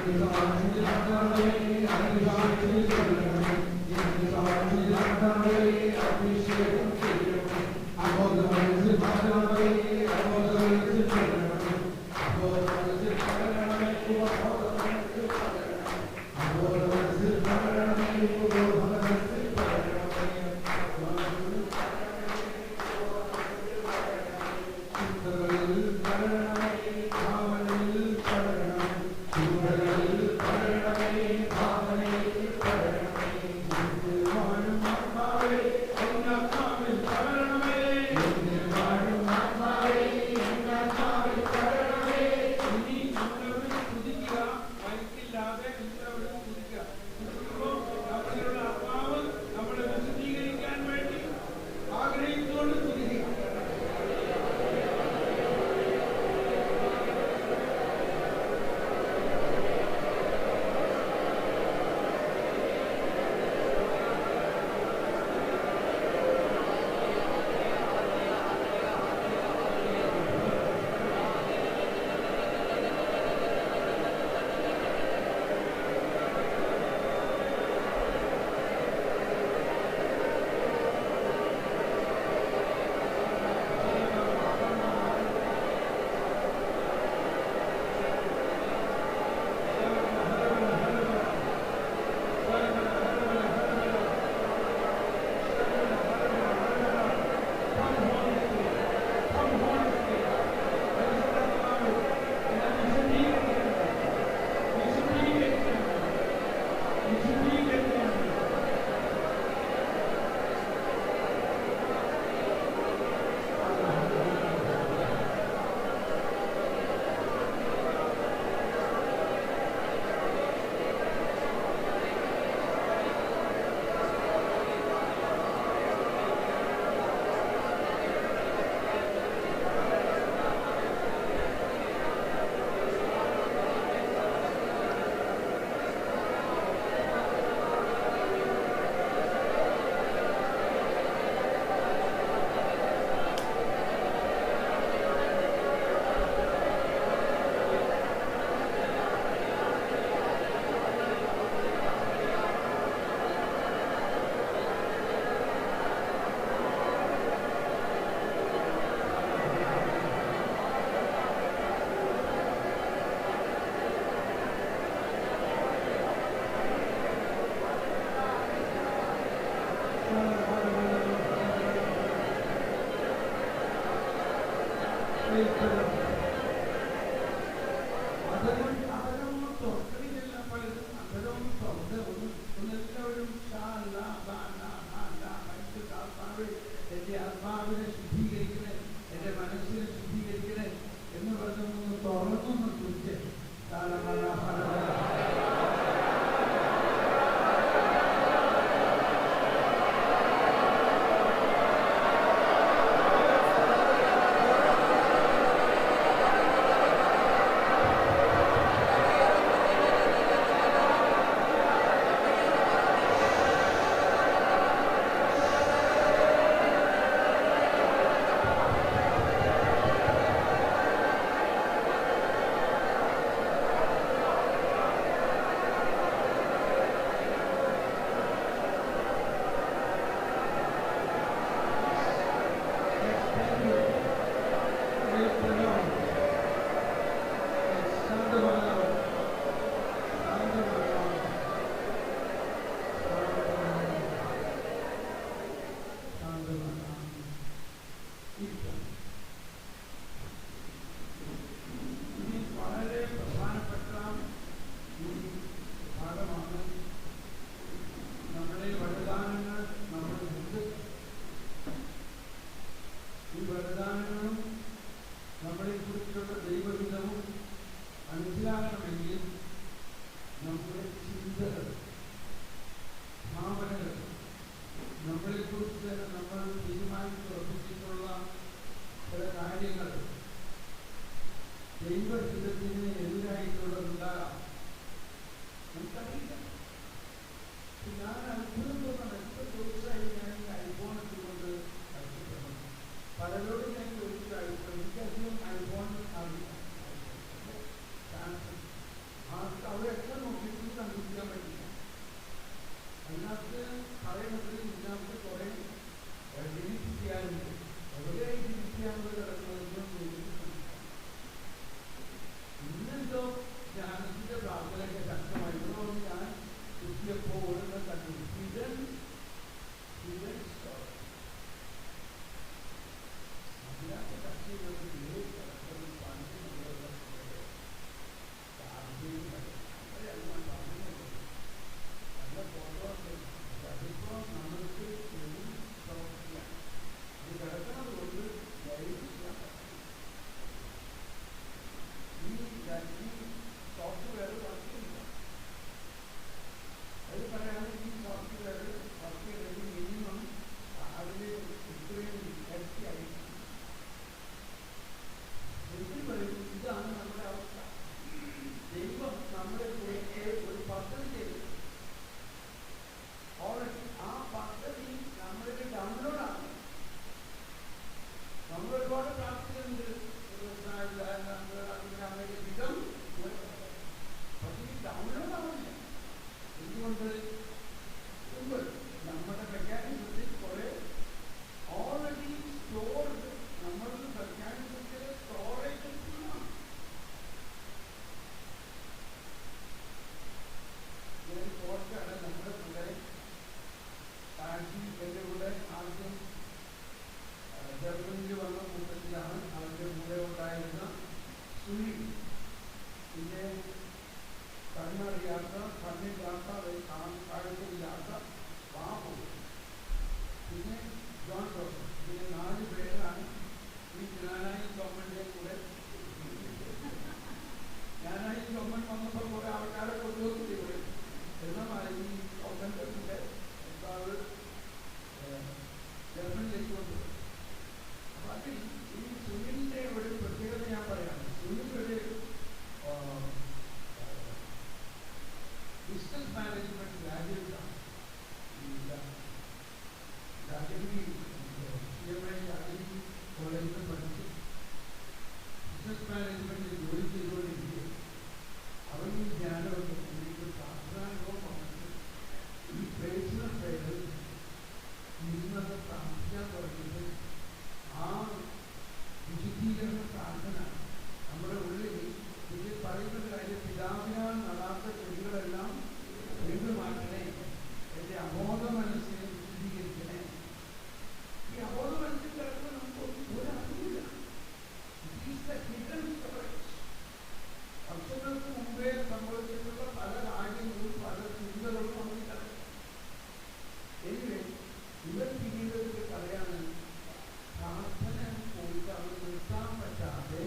Thank you. അറിയാത്ത, കണ്ണില്ലാത്ത, കാഴ്ചയില്ലാത്ത ബാബു, പിന്നെ John Joseph, പിന്നെ 4 പേരാണ് ഈ ജ്ഞാനായി ഗവൺമെന്റിന്റെ കൂടെ. ജ്ഞാനായി ഗവൺമെന്റ് വന്നപ്പോൾ കുറെ ആൾക്കാരെ കൊണ്ടുവന്നിട്ട് ഇവിടെ എന്നാൽ ഈ ഗവൺമെന്റിന്റെ കൂടെ ജർമ്മനിലേക്ക് കൊണ്ടുപോയി. അപ്പൊ അതിൽ ഈ സുനിലിന്റെ ഒരു പ്രത്യേകത ഞാൻ പറയാം. സുനിൽ ഒരു ബിസിനസ് മാനേജ്മെന്റ് ഗ്രാജുവേറ്റാണ്. കോളേജിൽ പഠിച്ച് ബിസിനസ് മാനേജ്മെന്റിൽ ജോലി ചെയ്തുകൊണ്ടിരിക്കുകയും അവൻ ഈ ജ്ഞാനമൊക്കെ കൂടിയിട്ട് പ്രാർത്ഥനാനുഭവം വന്നിട്ട് ഈ പേഴ്സണൽ പേര് ഇരുന്നത് പ്രാർത്ഥിക്കാൻ തുടങ്ങിയിട്ട് ആ വിശുദ്ധീകരണ പ്രാർത്ഥന നമ്മുടെ ഉള്ളിൽ ഇത് പറയുന്നൊരു കാര്യം, പിതാവിനാൽ നടാത്ത ചെടികളെല്ലാം വീണ്ടും മാറ്റണേ, എൻ്റെ അബോധ മനസ്സിനെ വിശുദ്ധീകരിക്കണേ. ഈ അബോധ മനസ്സിൽ കിടക്കുന്ന നമുക്ക് ഒരറിയില്ല. വർഷങ്ങൾക്ക് മുമ്പേ സംഭവിച്ചിട്ടുള്ള പല കാര്യങ്ങളും പല ചിന്തകളും നമുക്ക് കിടക്കും. എനിവേ ഇവർ പിന്നീട് ഒരു കഥയാണ്. പ്രാർത്ഥന പോയിട്ട് അവർ നിർത്താൻ പറ്റാതെ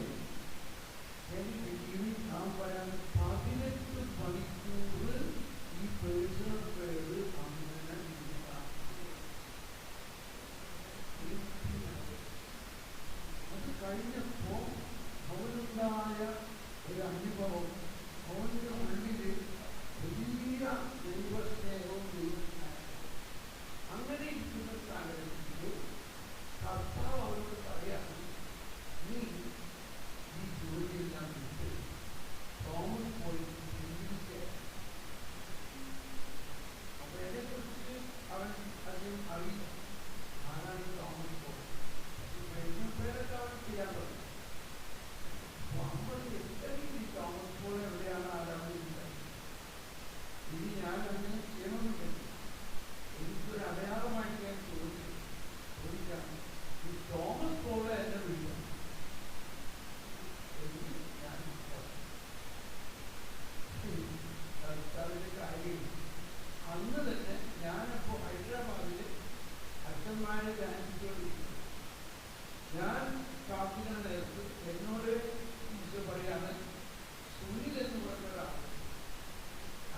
നാം പറയാൻ 18 മണിക്കൂർ ഈ പേഴ്സണൽ പേര് അങ്ങനെ അത് കഴിഞ്ഞപ്പോൾ അവനുണ്ടായ ഒരു അനുഭവം, അവന്റെ ഉള്ളിൽ വലിയ ദൈവസ്നേഹവും ദൈവസ്നേഹവും. അങ്ങനെ ഇരിക്കുന്ന സാഹചര്യത്തിൽ കർത്താവ് അവരോട് പറയാണ്, നീ ഈ ജോലിയെല്ലാം വിട്ട് തോമസ് പോയി ചിന്തിക്കുക. അപ്പൊ അതിനെക്കുറിച്ച് അവൻ അധികം അറിയില്ല. ആരാണ് തോമസ് പോയി? പേരൊക്കെ അവൻ ചെയ്യാൻ തുടങ്ങി. അപ്പൊ ഈ തോമസ് പോയി എവിടെയാണ് ആരാധിക്കുന്നത്? ഇനി ഞാൻ അങ്ങനെ ചെയ്യണമെന്നില്ല. എനിക്കൊരു അടയാളമായിട്ട് ഞാൻ ചോദിക്കാം, ഈ തോമസ് പോലെ എന്നെ വിളിക്കാം. കർത്താവിന്റെ കാര്യം അന്ന് തന്നെ ഞാനപ്പോ ഹൈദരാബാദില് അച്ഛന്മാരെ ധ്യാനിച്ചുകൊണ്ടിരിക്കുന്നു. ഞാൻ പ്രാർത്ഥിക്കുന്ന നേരത്ത് എന്നോട് ഈശോ പറയാണ്, സുനിൽ എന്ന് പറഞ്ഞൊരാൾ,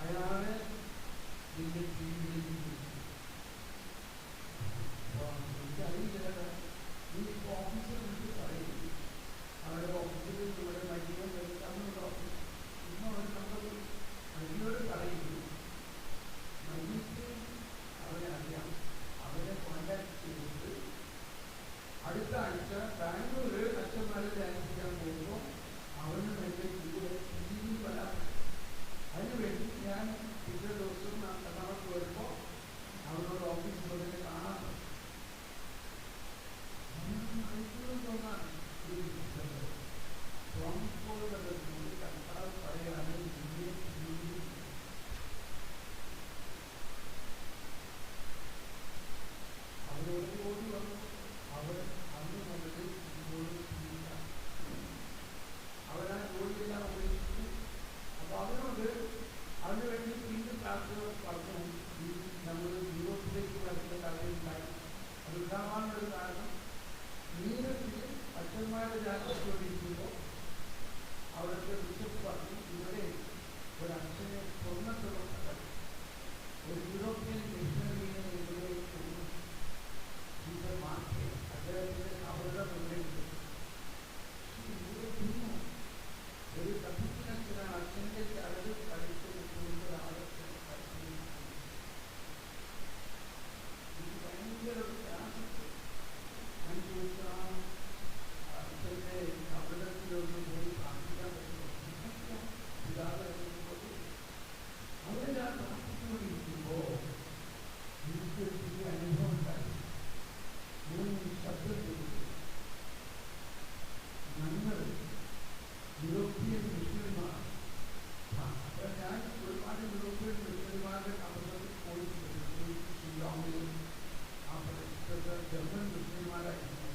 അയാളെ നിന്റെ ജീവിതത്തിൽ എനിക്കറിയില്ല. നീ ഇപ്പോൾ ഓഫീസിൽ വിളിച്ച് പറയുന്നു, അവരുടെ ഓഫീസിൽ ഇവിടെ മരിക്കാൻ വരുത്താമെന്നുള്ള ഓഫീസ് ഇന്ന് അവർ നമ്മൾ മരിയോട് പറയുന്നു. മരിക്ക് അവരെ അറിയാം, അവരെ കോണ്ടാക്ട് ചെയ്തിട്ട് അടുത്ത ആഴ്ച ബാംഗ്ലൂര് അച്ഛന്മാരെ ധ്യാനിപ്പിക്കാൻ പോകുമ്പോൾ അവന് വേണ്ടി കൂടെ ടിവിയിൽ വരാം. അതിനുവേണ്ടി ഞാൻ പിറ്റേ ദിവസം നമുക്ക് വരുമ്പോൾ അവരോട് ഓഫീസിൽ വന്നിട്ട് കാണാൻ പറ്റും. തോന്നാൻ കർത്താവ് പറയാണ്, അവരോട് ഓടി വന്നു. അവർ അന്ന് മുതൽ ഇങ്ങോട്ട് അവരാ ജോലിയെല്ലാം ഉപേക്ഷിച്ചു. അപ്പൊ അവരോട് അതിനുവേണ്ടി വീണ്ടും പ്രാർത്ഥന പറഞ്ഞു. നമ്മൾ യൂറോപ്പിലേക്ക് വരുന്ന കാര്യമുണ്ടായി. അത് ഉണ്ടാവാനുള്ളൊരു കാരണം, നീരത്തിൽ അച്ഛന്മാരെ ജാഗ്രതയോടിരിക്കുമ്പോൾ അവിടുത്തെ ബിഷപ്പ് പറഞ്ഞു, ഇവിടെ ഒരു അച്ഛനെ സ്വർണ്ണത്തുള്ള ഒരു യൂറോപ്യൻ മിഷണറിയെ ഇവിടെ മാറ്റി അദ്ദേഹത്തിന് അവരുടെ മുന്നിലുണ്ട്. ഒരു കപ്പിനച്ഛനാണ് അച്ഛൻ്റെ ചരട് കഴിച്ച് നിൽക്കുന്ന ഒരാളൊക്കെ ഇത് ഭയങ്കര പ്രയാസത്തിൽ ഞാൻ ചോദിച്ചാൽ അച്ഛൻ്റെ കപടത്തിലൊന്നും പോയി പ്രാർത്ഥിക്കാൻ പറ്റുമോ? ഇതാതെ അവിടെ ഞാൻ പ്രാർത്ഥിച്ചുകൊണ്ടിരിക്കുമ്പോൾ എനിക്കൊരു പുതിയ അനുഭവം ഉണ്ടായി. ശബ്ദം കൊടുത്തു. ഞങ്ങൾ യൂറോപ്യൻ മിഷണറിമാർ, അപ്പൊ ഞാൻ ഒരുപാട് യൂറോപ്യൻ മിഷണറിമാരുടെ കമ്പനികളിൽ പോയിട്ടുണ്ട്. ഷില്ലോങ്ങിലും ആ പ്രദേശത്ത് ജർമ്മൻ മിഷണറിമാരായിരുന്നു.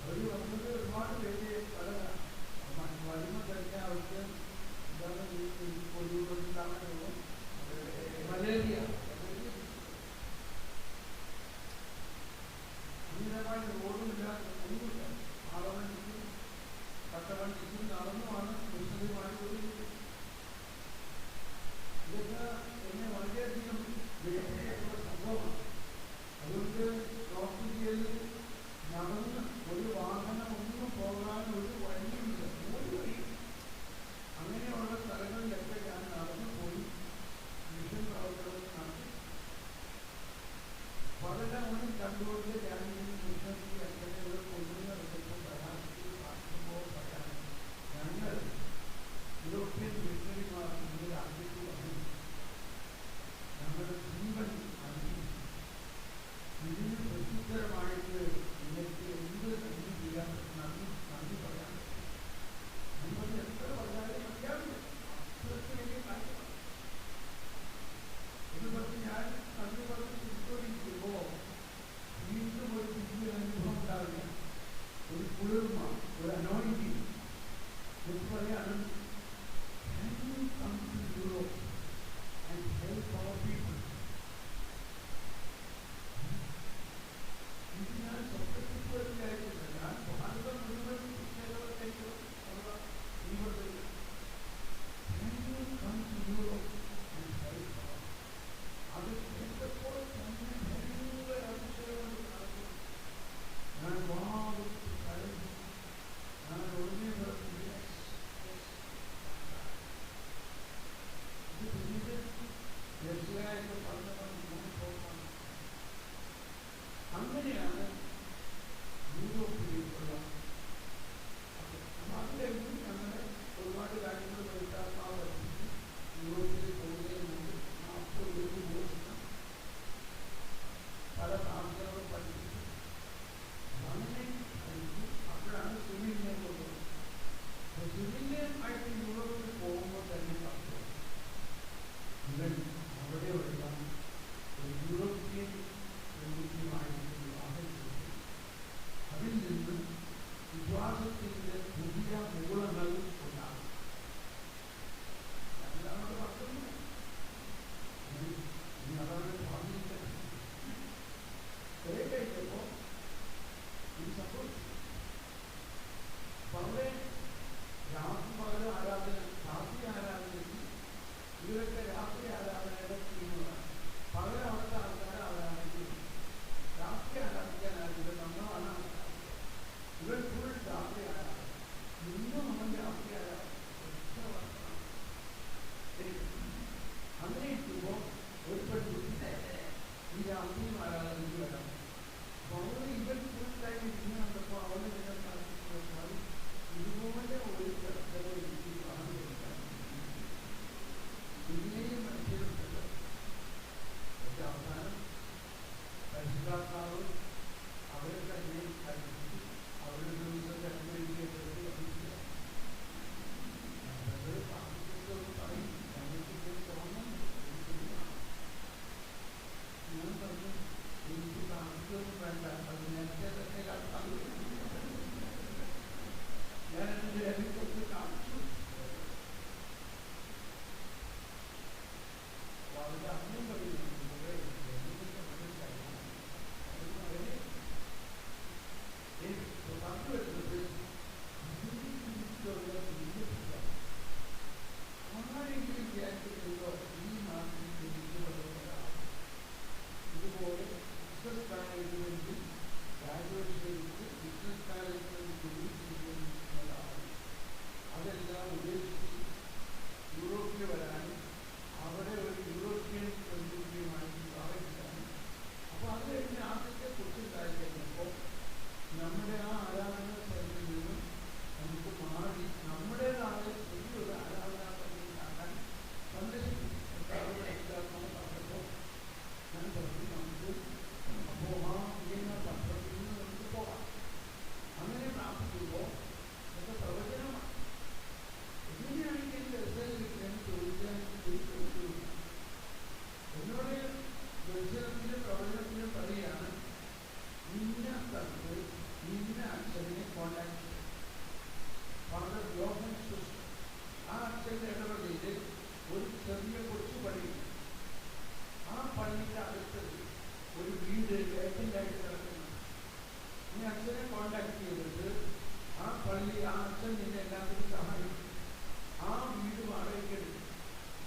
അവർ വന്നത് ഒരുപാട് പേര് പല വരുമ്പോൾ തന്നെ അവർക്ക് പരിശുദ്ധാത്മാവ് പഠിപ്പിച്ച് യൂറോപ്പിൽ പോകുന്നതിന് മുമ്പ് 40 ദിവസം പല പ്രാർത്ഥനകളും പഠിപ്പിച്ചു. അങ്ങനെ പഠിച്ചു. അപ്പോഴാണ് സുനിലിനെ കൊണ്ടുപോകുന്നത്. അപ്പോൾ സുനിലുമായിട്ട് യൂറോപ്പിൽ പോകുമ്പോൾ തന്നെ പറഞ്ഞു ഇവൻ അവിടെയുള്ള ഒരു യൂറോപ്യൻ പെൺകുട്ടിയുമായിട്ട് വിവാഹം ചെയ്തു. അതിൽ നിന്ന് വിശ്വാസത്തിൻ്റെ പുതിയ മൂലങ്ങൾ ഉണ്ടാകും. എന്താണ് പറഞ്ഞത്? ഇനി അതാണ് സ്വാധീനിക്കുന്നത്. കുറെ കഴിഞ്ഞപ്പോൾ ഇത് സംഭവിച്ചു. വളരെ രാത്രി പകൽ ആരാധന, രാത്രി ആരാധനയ്ക്ക് ഇവരൊക്കെ രാത്രി ആരാധനയുടെ ടീമുകളാണ്. പകൽ അവിടുത്തെ ആൾക്കാർ ആരാധിക്കുന്നു. രാത്രി ആരാധിക്കാനായിട്ട് നമ്മളാണ് ആരാധിക്കുക. ഇവർ ഫുൾ രാത്രി ആരാധന. ഇന്നും നമ്മൾ രാത്രി ആരാധന. അങ്ങനെ ഇരിക്കുമ്പോൾ ഒരു പെൺകുട്ടി ഈ രാത്രിയും ആരാധനയ്ക്ക് വരാം. അപ്പോൾ അവർ ഇവർ ഫുൾ ടൈം ഇരുന്ന് കണ്ടപ്പോൾ അവരുടെ നിലനിർത്താൻ ഇതുപോലെ ഒരു കിടക്കലോ എനിക്ക് കാണുന്നില്ല. ഇതിനെയും മനുഷ്യരുണ്ടല്ലോ. പക്ഷെ അവസാനം പരിശുദ്ധാത്മാവ് അവരെ തന്നെ പഠിപ്പിച്ച് അവരുടെ ദിവസം അനുഗ്രഹിക്കപ്പെട്ടത് പഠിക്കുക. അവരുടെ പ്രാർത്ഥിച്ചൊന്നും പറയും ഞങ്ങൾക്ക് തോന്നുന്നു. ഞാൻ പറഞ്ഞു എനിക്ക് പ്രാർത്ഥിക്കൊന്നും വേണ്ട, അത് നേരത്തെ തന്നെ ഞാൻ എൻ്റെ അതിനെക്കുറിച്ച് കാണിച്ചു. അവരുടെ അമ്മയും പറയുന്നുണ്ട് പറഞ്ഞു വരുന്നത് ആരെങ്കിലും വിചാരിച്ചിട്ടുണ്ടോ ഈ നാട്ടിൽ ജനിക്കുന്നവരാണ് ഇതുപോലെ ബിസിനസ് കാലഘട്ടത്തിൽ ഗ്രാജുവേഷനിലേക്ക് ബിസിനസ് കാലഘട്ടത്തിൽ ജോലി ചെയ്യുന്നതാണ്. അതെല്ലാം ഉപേക്ഷിച്ച് യൂറോപ്പിൽ വരാനും അവിടെ ഒരു യൂറോപ്യൻ പെൺകുട്ടിയുമായി വിവാഹിക്കാനും. അപ്പോൾ അത് കഴിഞ്ഞ് ആദ്യത്തെ കുറിച്ചുണ്ടായി കഴിഞ്ഞപ്പോൾ നമ്മുടെ ആ ആരാധന സ്ഥലത്തിൽ നിന്നും നമുക്ക് മാറി നമ്മുടേതായ പുതിയൊരു ആരാധനാ സ്ഥലം ഉണ്ടാക്കാൻ സന്ദർശിക്കും. പറഞ്ഞപ്പോൾ ഞാൻ പറഞ്ഞു നമുക്ക് അപ്പോൾ ആ ചെയ്യുന്ന പത്രത്തിൽ നിന്ന് നമുക്ക് പോകാം. അങ്ങനെ പ്രാർത്ഥിക്കുമ്പോൾ അതൊക്കെ പ്രവചനമാണ്. എങ്ങനെയാണെങ്കിൽ ദർശനം ചോദിക്കാൻ എന്നോട് ദർശനത്തിലും പ്രവചനത്തിലും പറയുകയാണ് ഇന്ന സ്ഥലത്ത് ഇന്ന അച്ഛനെ കോണ്ടാക്ട് ചെയ്യും. ഫാദർ ജോഹൻ സുസ് ആ അച്ഛൻ്റെ ഇടപെടലിൽ ഒരു ചെറിയ കൊച്ചു പള്ളിയുണ്ട്. ആ പള്ളിയുടെ അടുത്ത് ഒരു വീട് വേക്കൻ്റായിട്ട് കിടക്കുന്നു. ഈ അച്ഛനെ കോണ്ടാക്ട് ചെയ്തിട്ട് ആ പള്ളി ആ അച്ഛൻ നിന്നെ എല്ലാത്തിനും സഹായിക്കും. ആ വീട് വാടകയ്ക്ക് എടുക്കും.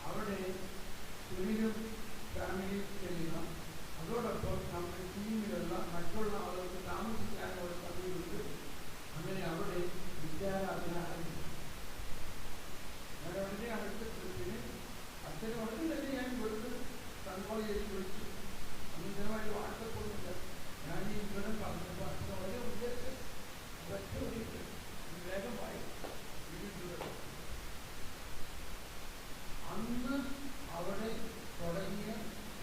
അവിടെ സുനിലും ഫാമിലിയും ചെല്ലുക. അതോടൊപ്പം നമ്മുടെ ടീമിലുള്ള മറ്റുള്ള ആളുകൾക്ക് താമസിക്കാനുള്ള സമയമുണ്ട്. അങ്ങനെ അവിടെ വിദ്യാരാധന ആരംഭിച്ചു. ഞാൻ അവിടെ അടുത്ത ട്രിപ്പിന് അച്ഛനെ ഉടനെ തന്നെ ഞാൻ വിളിച്ച് കൺട്രോൾ ചെയ്ത് വിളിച്ചു. അമിതമായി വാട്സപ്പൊന്നുമില്ല. ഞാൻ ഈ വിവരം പറഞ്ഞപ്പോൾ അച്ഛൻ വളരെ ഉദ്ദേശം ഒറ്റ വേഗമായി വീട്ടിൽ അന്ന് അവിടെ തുടങ്ങിയ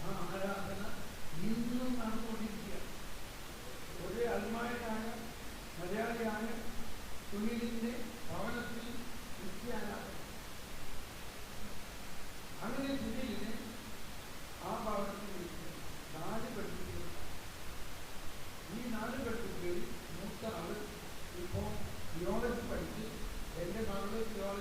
ആ ആരാധന ഇന്നും നടന്നുകൊണ്ടിരിക്കുക. ഒരേ അൽമായനായ മലയാളിയായ സുനിലിന്റെ ഭവനത്തിൽ ക്രിസ്ത്യാനാണ്. അങ്ങനെ സുനിലിനെ ആ ഭവനത്തിൽ വിളിക്കുക. 4 പെൺകുട്ടികൾ. ഈ 4 പെൺകുട്ടികളിൽ മൂത്ത ആള് ഇപ്പോൾ തിയോളജി പഠിച്ച് എൻ്റെ മകള് തിയോളജി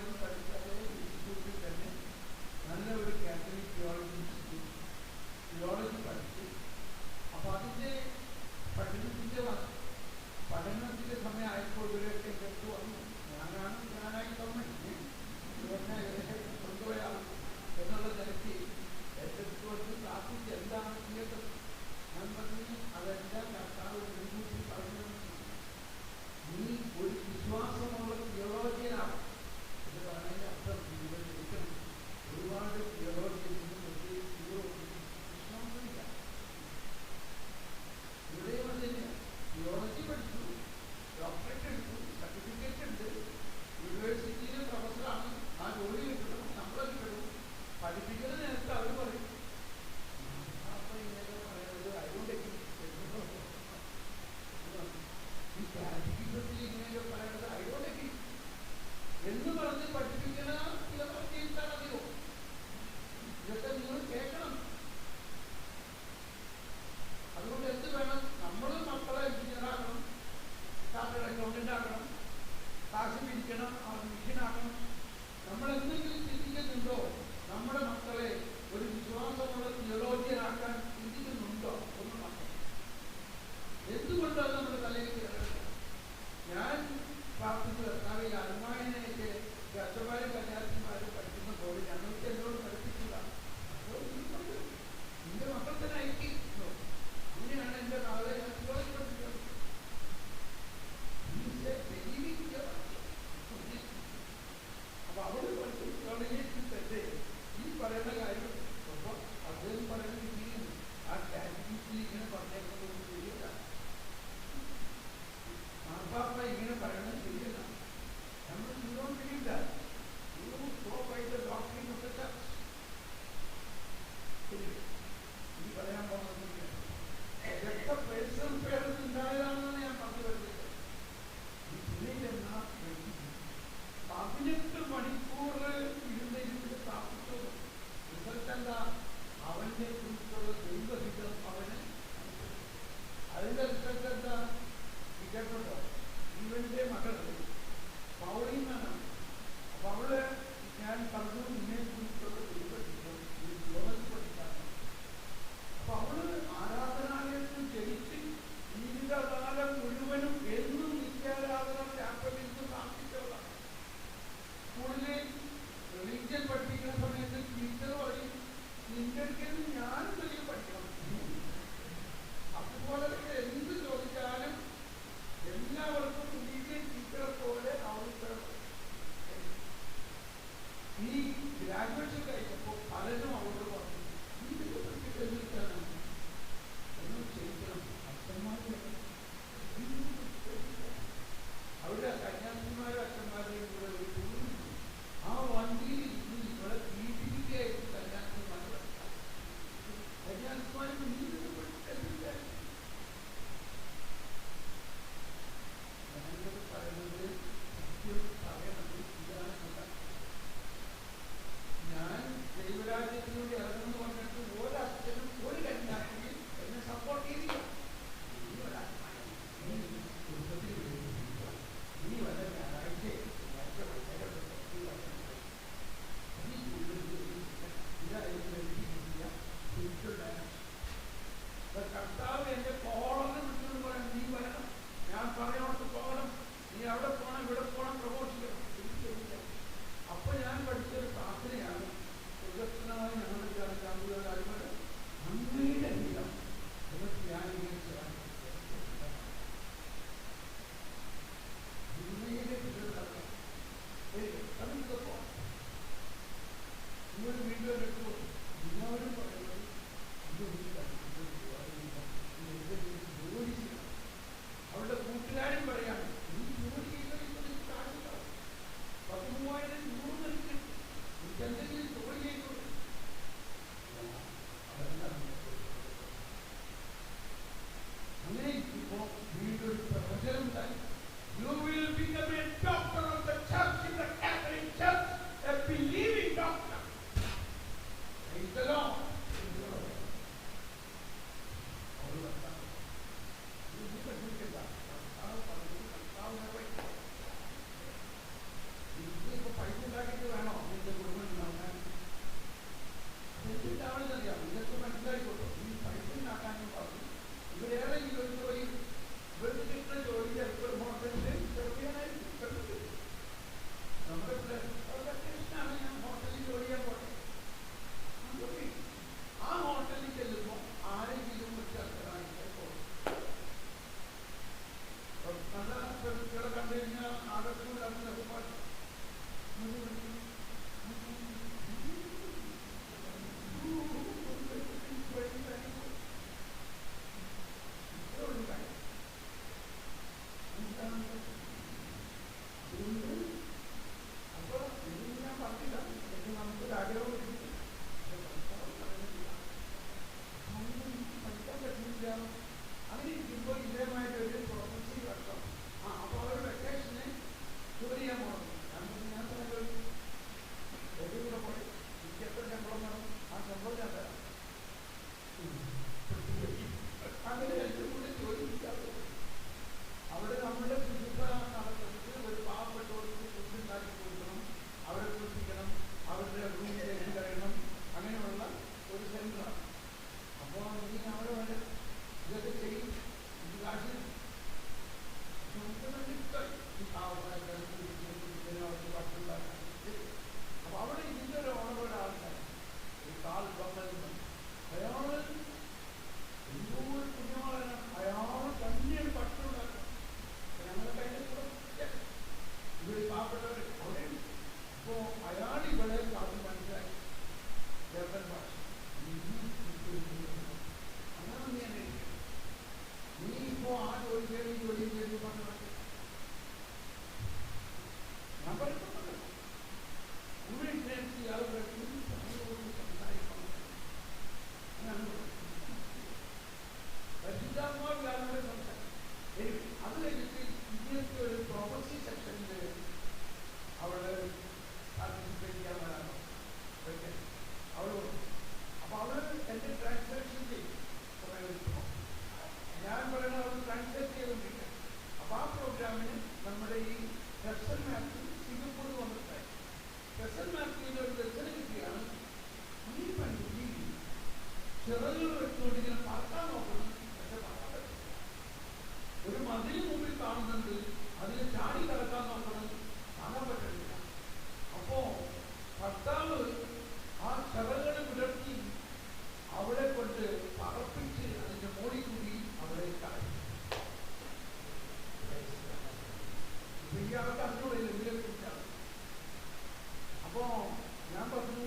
ഗ്രാജുവേഷൻ കഴിഞ്ഞപ്പോൾ പലരും അവരോട് പറഞ്ഞു, ഇതിനെ പറ്റി കേൾക്കാനാണ് ഒന്നും ചെയ്യണം. അച്ഛന്മാരെ അവിടെ കന്യാസിമാരും അച്ഛന്മാരെയും കൂടെ ഒരു ടൂറിൽ ആ വണ്ടിയിൽ ഇന്ന് ഇവിടെ പീഡിപ്പിക്കുകയായിരുന്നു കന്യാസിമാരുടെ. കന്യാസിമാർക്ക് നീതിനെ പറ്റി കേൾക്കില്ല. ഞാനിത് പറയുന്നത് പറയണത് ഇതാണ്. ഞാൻ ദൈവരാജ്യത്തിലൂടെ ഇറങ്ങുന്നു പറഞ്ഞിട്ട് ഒരച്ഛനും ഒരു കന്യാസിനും എന്നെ സപ്പോർട്ട് ചെയ്തില്ല. നീ വല്ല ഞായറാഴ്ച കർത്താവ് എന്റെ കോളെന്ന് വിളിച്ചെന്ന് പറയാം, നീ വരണം, ഞാൻ പറയോട്ട് പോകണം, നീ അവിടെ പോകണം, ഇവിടെ പോകണം, പ്രഘോഷിക്കണം. അപ്പൊ ഞാൻ പഠിച്ചൊരു പ്രാർത്ഥനയാണ്, സുഖത്തിനായി ഞങ്ങളുടെ അടിമകൾ അങ്ങയുടെ നീളം എന്നിട്ട് ഞാൻ ഇങ്ങനെ ചെയ്യാൻ നിങ്ങളൊരു വീഡിയോ എടുക്കുമ്പോൾ എല്ലാവരും പറയുന്നത് ജോലി ചെയ്യണം. അവരുടെ കൂട്ടുകാരും പറയാണ്, ഈ ജോലി ചെയ്തതിന് കാണിക്കണം, 13,000 രൂപ നൽകിയിട്ട് എനിക്ക് എന്തെങ്കിലും ജോലി ചെയ്തോളൂ. അങ്ങനെ ഇപ്പോ വീണ്ടും ഒരു പ്രവചനം ഉണ്ടായി. You will become a doctor of the church in the Catholic Church, a believing doctor. Praise the Lord. ഇപ്പൊ പൈസ ഉണ്ടാക്കിയിട്ട് വേണോ നിന്റെ കുടുംബം നോക്കാൻ? അറിയാം, ഇതൊക്കെ മനസ്സിലായിക്കോട്ടോ. ഈ പൈസ ഉണ്ടാക്കാനും പറഞ്ഞു ഇവരേതെങ്കിലും ഒരു ജോലി, ഇവർക്ക് കിട്ടുന്ന ജോലി ചിലപ്പോൾ ഹോട്ടലിൽ ചെറുതായിരിക്കും. നമ്മുടെ വെക്കേഷനാണ്, ഞാൻ ഹോട്ടലിൽ ജോലി ചെയ്യാൻ പോട്ടെ. ആ ഹോട്ടലിൽ ചെല്ലുമ്പോൾ ആരെങ്കിലും ചെറുതായിട്ട് പോകും. നല്ല പെൺകുട്ടികളെ കണ്ടു കഴിഞ്ഞാൽ ആകർഷണമില്ലാത്ത പാട്ട് അപ്പൊ ഇത് ഞാൻ പറഞ്ഞില്ല, പക്ഷെ നമുക്കൊരു ആഗ്രഹം പഠിക്കാൻ പറ്റുന്നില്ല. അങ്ങനെ ഇരിക്കുമ്പോൾ ഇതേമായിട്ടൊരു പ്രൊഫസി വർഷം അപ്പൊ അവർ വെക്കേഷന് ജോലി ചെയ്യാൻ പോകണം. ഞാൻ കൂടെ പോയി എനിക്ക് എത്ര ശമ്പളം വേണം, ആ ശമ്പളം ഞാൻ തരാം. അങ്ങനെ രണ്ടും കൂടെ ജോലി ചെയ്യാതെ അവിടെ നമ്മുടെ ശുചിത്വ നടത്തുന്നത് ഒരു പാവപ്പെട്ടവർക്ക് ഫുഡുണ്ടാക്കി കൊടുക്കണം, അവരെ കുളിപ്പിക്കണം, അവരുടെ റൂമിലേക്ക് കഴിയണം, അങ്ങനെയുള്ള ഒരു സെന്ററാണ്. അപ്പോൾ നീ അവിടെ വേണ്ട ഇതൊക്കെ ചെയ്യും, ഇത് കാശ് അവർക്ക് ഭക്ഷണമുണ്ടാക്കാൻ. അപ്പൊ അവിടെ ഇതിന്റെ ഒരു ഓണവരാളുണ്ടായി, ഒരു കാൽ ബമ്പലുണ്ട്. അയാള് എന്തോ ഒരു പുണ്യമാനാണ്, അയാൾ തന്നെയാണ് ഭക്ഷണം ഉണ്ടാക്കുന്നത്. ഞങ്ങളൊക്കെ അതിന്റെ കൂടെ ഇവിടെ പാവപ്പെട്ടവർ അവിടെ. അപ്പോ അയാൾ ഇവിടെ കാര്യം മനസ്സിലാക്കി ജർമ്മൻ ഭാഷ. അങ്ങനെ നീ തന്നെ ഇരിക്കണം, നീ ഇപ്പോ ആ ജോലി ചെയ്ത് ജോലി ചെയ്ത് പറഞ്ഞു ഞാൻ പറയുന്നത് ഉള്ളിൽ ആളുകളെ സംസാരിക്കണം. പരിശുദ്ധാത്മാവ് ആളുകളെ സംസാരിക്കും. അത് കഴിഞ്ഞിട്ട് ഇങ്ങനത്തെ ഒരു പ്രൊഫസി സെക്ഷനിൽ അവള് പാർട്ടിസിപ്പേറ്റ് ചെയ്യാൻ വരാനോ അവള്. അപ്പൊ അവള് എന്റെ ട്രാൻസ്ലേഷൻ ചെയ്യും. ഞാൻ പറയണ അവൾ ട്രാൻസ്ലേറ്റ് ചെയ്തുകൊണ്ടിരിക്കുക. അപ്പൊ ആ പ്രോഗ്രാമിന് നമ്മുടെ ഈ റെസൽ മാത്യു സിംഗപ്പൂർ വന്നിട്ടായി. റെസൽ മാത്യുവിന്റെ ഒരു ദർശനം കിട്ടിയാണ്, ഈ പെൺകുട്ടി ചിറകുകൾ വെച്ചുകൊണ്ട് ഇങ്ങനെ പറക്കാൻ നോക്കണം, പക്ഷെ പറക്കാൻ പറ്റില്ല. ഒരു മതിലിന് മുമ്പിൽ കാണുന്നുണ്ട്, അതിന് ചാടി കടക്കാൻ നോക്കണം, കാണാൻ പറ്റില്ല. അപ്പോ ഭർത്താവ് ആ ചിറകുകളെ വിടർത്തി അവളെ കൊണ്ട് പറപ്പിച്ച് അതിന്റെ മോളിൽ കൂടി അവളെ കളയും. ഇയാൾക്ക് അറിഞ്ഞൂടെ ഇതിനെ കുറിച്ചാണ്. അപ്പോ ഞാൻ പറഞ്ഞു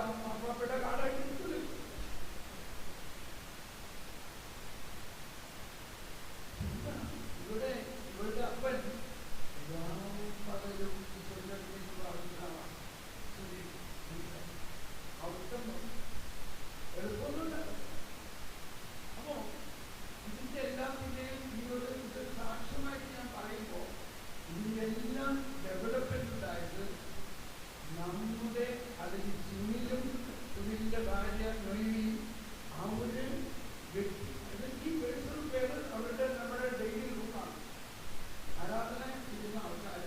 അപ്പാപ്പയുടെ കാർഡായിട്ട് കിട്ടില്ല. ഇവരുടെ അപ്പൻ എല്ലാ പകലും പ്രാർത്ഥിക്കണം. അവിടുത്തെ എളുപ്പമൊന്നുമില്ല. അപ്പോ ഇതിന്റെ എല്ലാത്തിന്റെയും ഇത് സാക്ഷ്യമായിട്ട് ഞാൻ പറയുമ്പോൾ ഇതിനെല്ലാം ഡെവലപ്മെന്റ് ഉണ്ടായത് നമ്മുടെ അതിൽ സുനിലിന്റെ ഭാര്യ നൊയിമിയും അവര് വ്യക്തി ഈ പേഴ്സണൽ പേര് അവരുടെ നമ്മുടെ ഡെയിലി റൂമാണ്. ആരാധന ചെയ്യുന്ന ആൾക്കാർ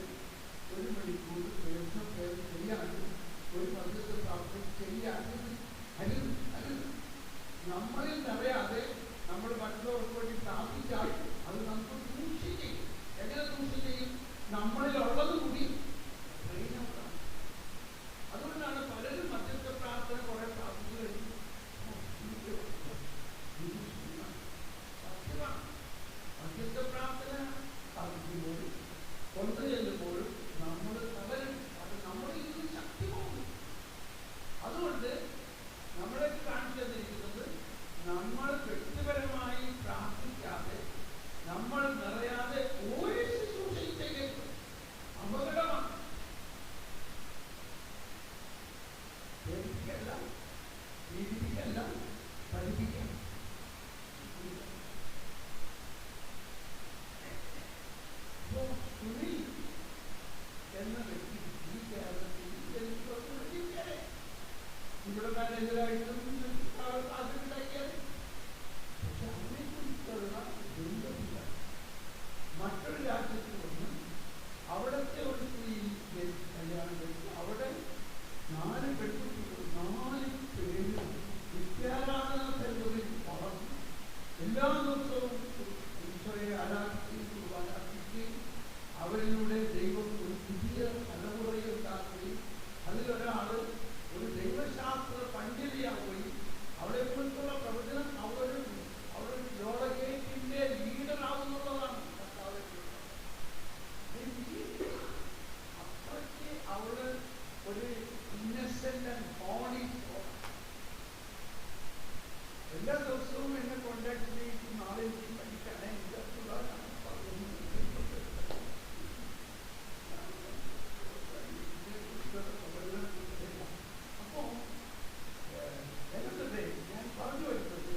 1 മണിക്കൂർ പേഴ്സണൽ പേര് ശരിയാക്കും, ഒരു മധ്യസ്ഥ പ്രാർത്ഥന ശരിയാക്കും. നമ്മളിൽ നിറയാതെ നമ്മൾ മറ്റുള്ളവർക്ക് വേണ്ടി പ്രാർത്ഥിച്ചാൽ അത് നമുക്ക് ദൂഷ്യം ചെയ്യും. എങ്ങനെ ദൂഷ്യം ചെയ്യും? നമ്മളിലുള്ളത് കൂടി ട്രെയിനൗട്ടാണ്. അതുകൊണ്ടാണ് പലരും മധ്യസ്ഥ പ്രാർത്ഥന കുറെ പ്രാർത്ഥിച്ചു കഴിഞ്ഞു. സത്യമാണ്. മധ്യസ്ഥ പ്രാർത്ഥന പ്രാർത്ഥിക്കുമ്പോഴും കൊണ്ടു ചെല്ലുമ്പോഴും നമ്മൾ തളരും. അത് നമ്മളിൽ നിന്ന് ശക്തി പോകും. അതുകൊണ്ട് നമ്മളെ കാണിച്ചു തന്നിരിക്കുന്നത് നമ്മൾ വ്യക്തിപരമായി പ്രാർത്ഥിക്കാതെ നമ്മൾ നിറയാതെ ഒരു ശുശ്രൂഷയും ചെയ്യരുത്. അപകടമാണ്. പേടിപ്പിക്കല്ല, പീഡിപ്പിക്കല്ല, പഠിപ്പിക്കണം. സുനിൽ എന്ന വ്യക്തി ഈ കേരളത്തിൽ ഇവിടെ മാനേജരായിട്ടും ആദ്യമുണ്ടാക്കിയത്. പക്ഷെ അതിനെക്കുറിച്ചുള്ള ബന്ധമില്ല. മറ്റൊരു രാജ്യത്ത് വന്ന് അവിടുത്തെ ഒരു സ്ത്രീ കല്യാണം കഴിച്ച് അവിടെ 4 പെൺകുട്ടികൾ 4 പേര് നിത്യാരാധന സെന്ററിൽ വളർന്നു. എല്ലാ ദിവസവും ഈശോയെ ആരാധിക്കുകയും കുർബാനാർപ്പിക്കുകയും അവരിലൂടെ ദൈവം ഒരു പുതിയ തലമുറയെ ഉണ്ടാക്കുകയും അതിലൊരാൾ ഒരു ദൈവശാസ്ത്ര പണ്ഡിതയാവുകയും അവിടെ കുറിച്ചുള്ള പ്രവചനം അവർ ലോകത്തിന്റെ ലീഡറാവുന്നുള്ളതാണ്. അത്രയ്ക്ക് അവള് ഒരു ഇന്നസെന്റ് ആൻഡ് ബോണി. എല്ലാ ദിവസവും എന്നെ കോണ്ടാക്ട് ചെയ്യും. നാളെ എനിക്ക് പഠിക്കാനേ അപ്പോ ഞാൻ പറഞ്ഞു വരുന്നത്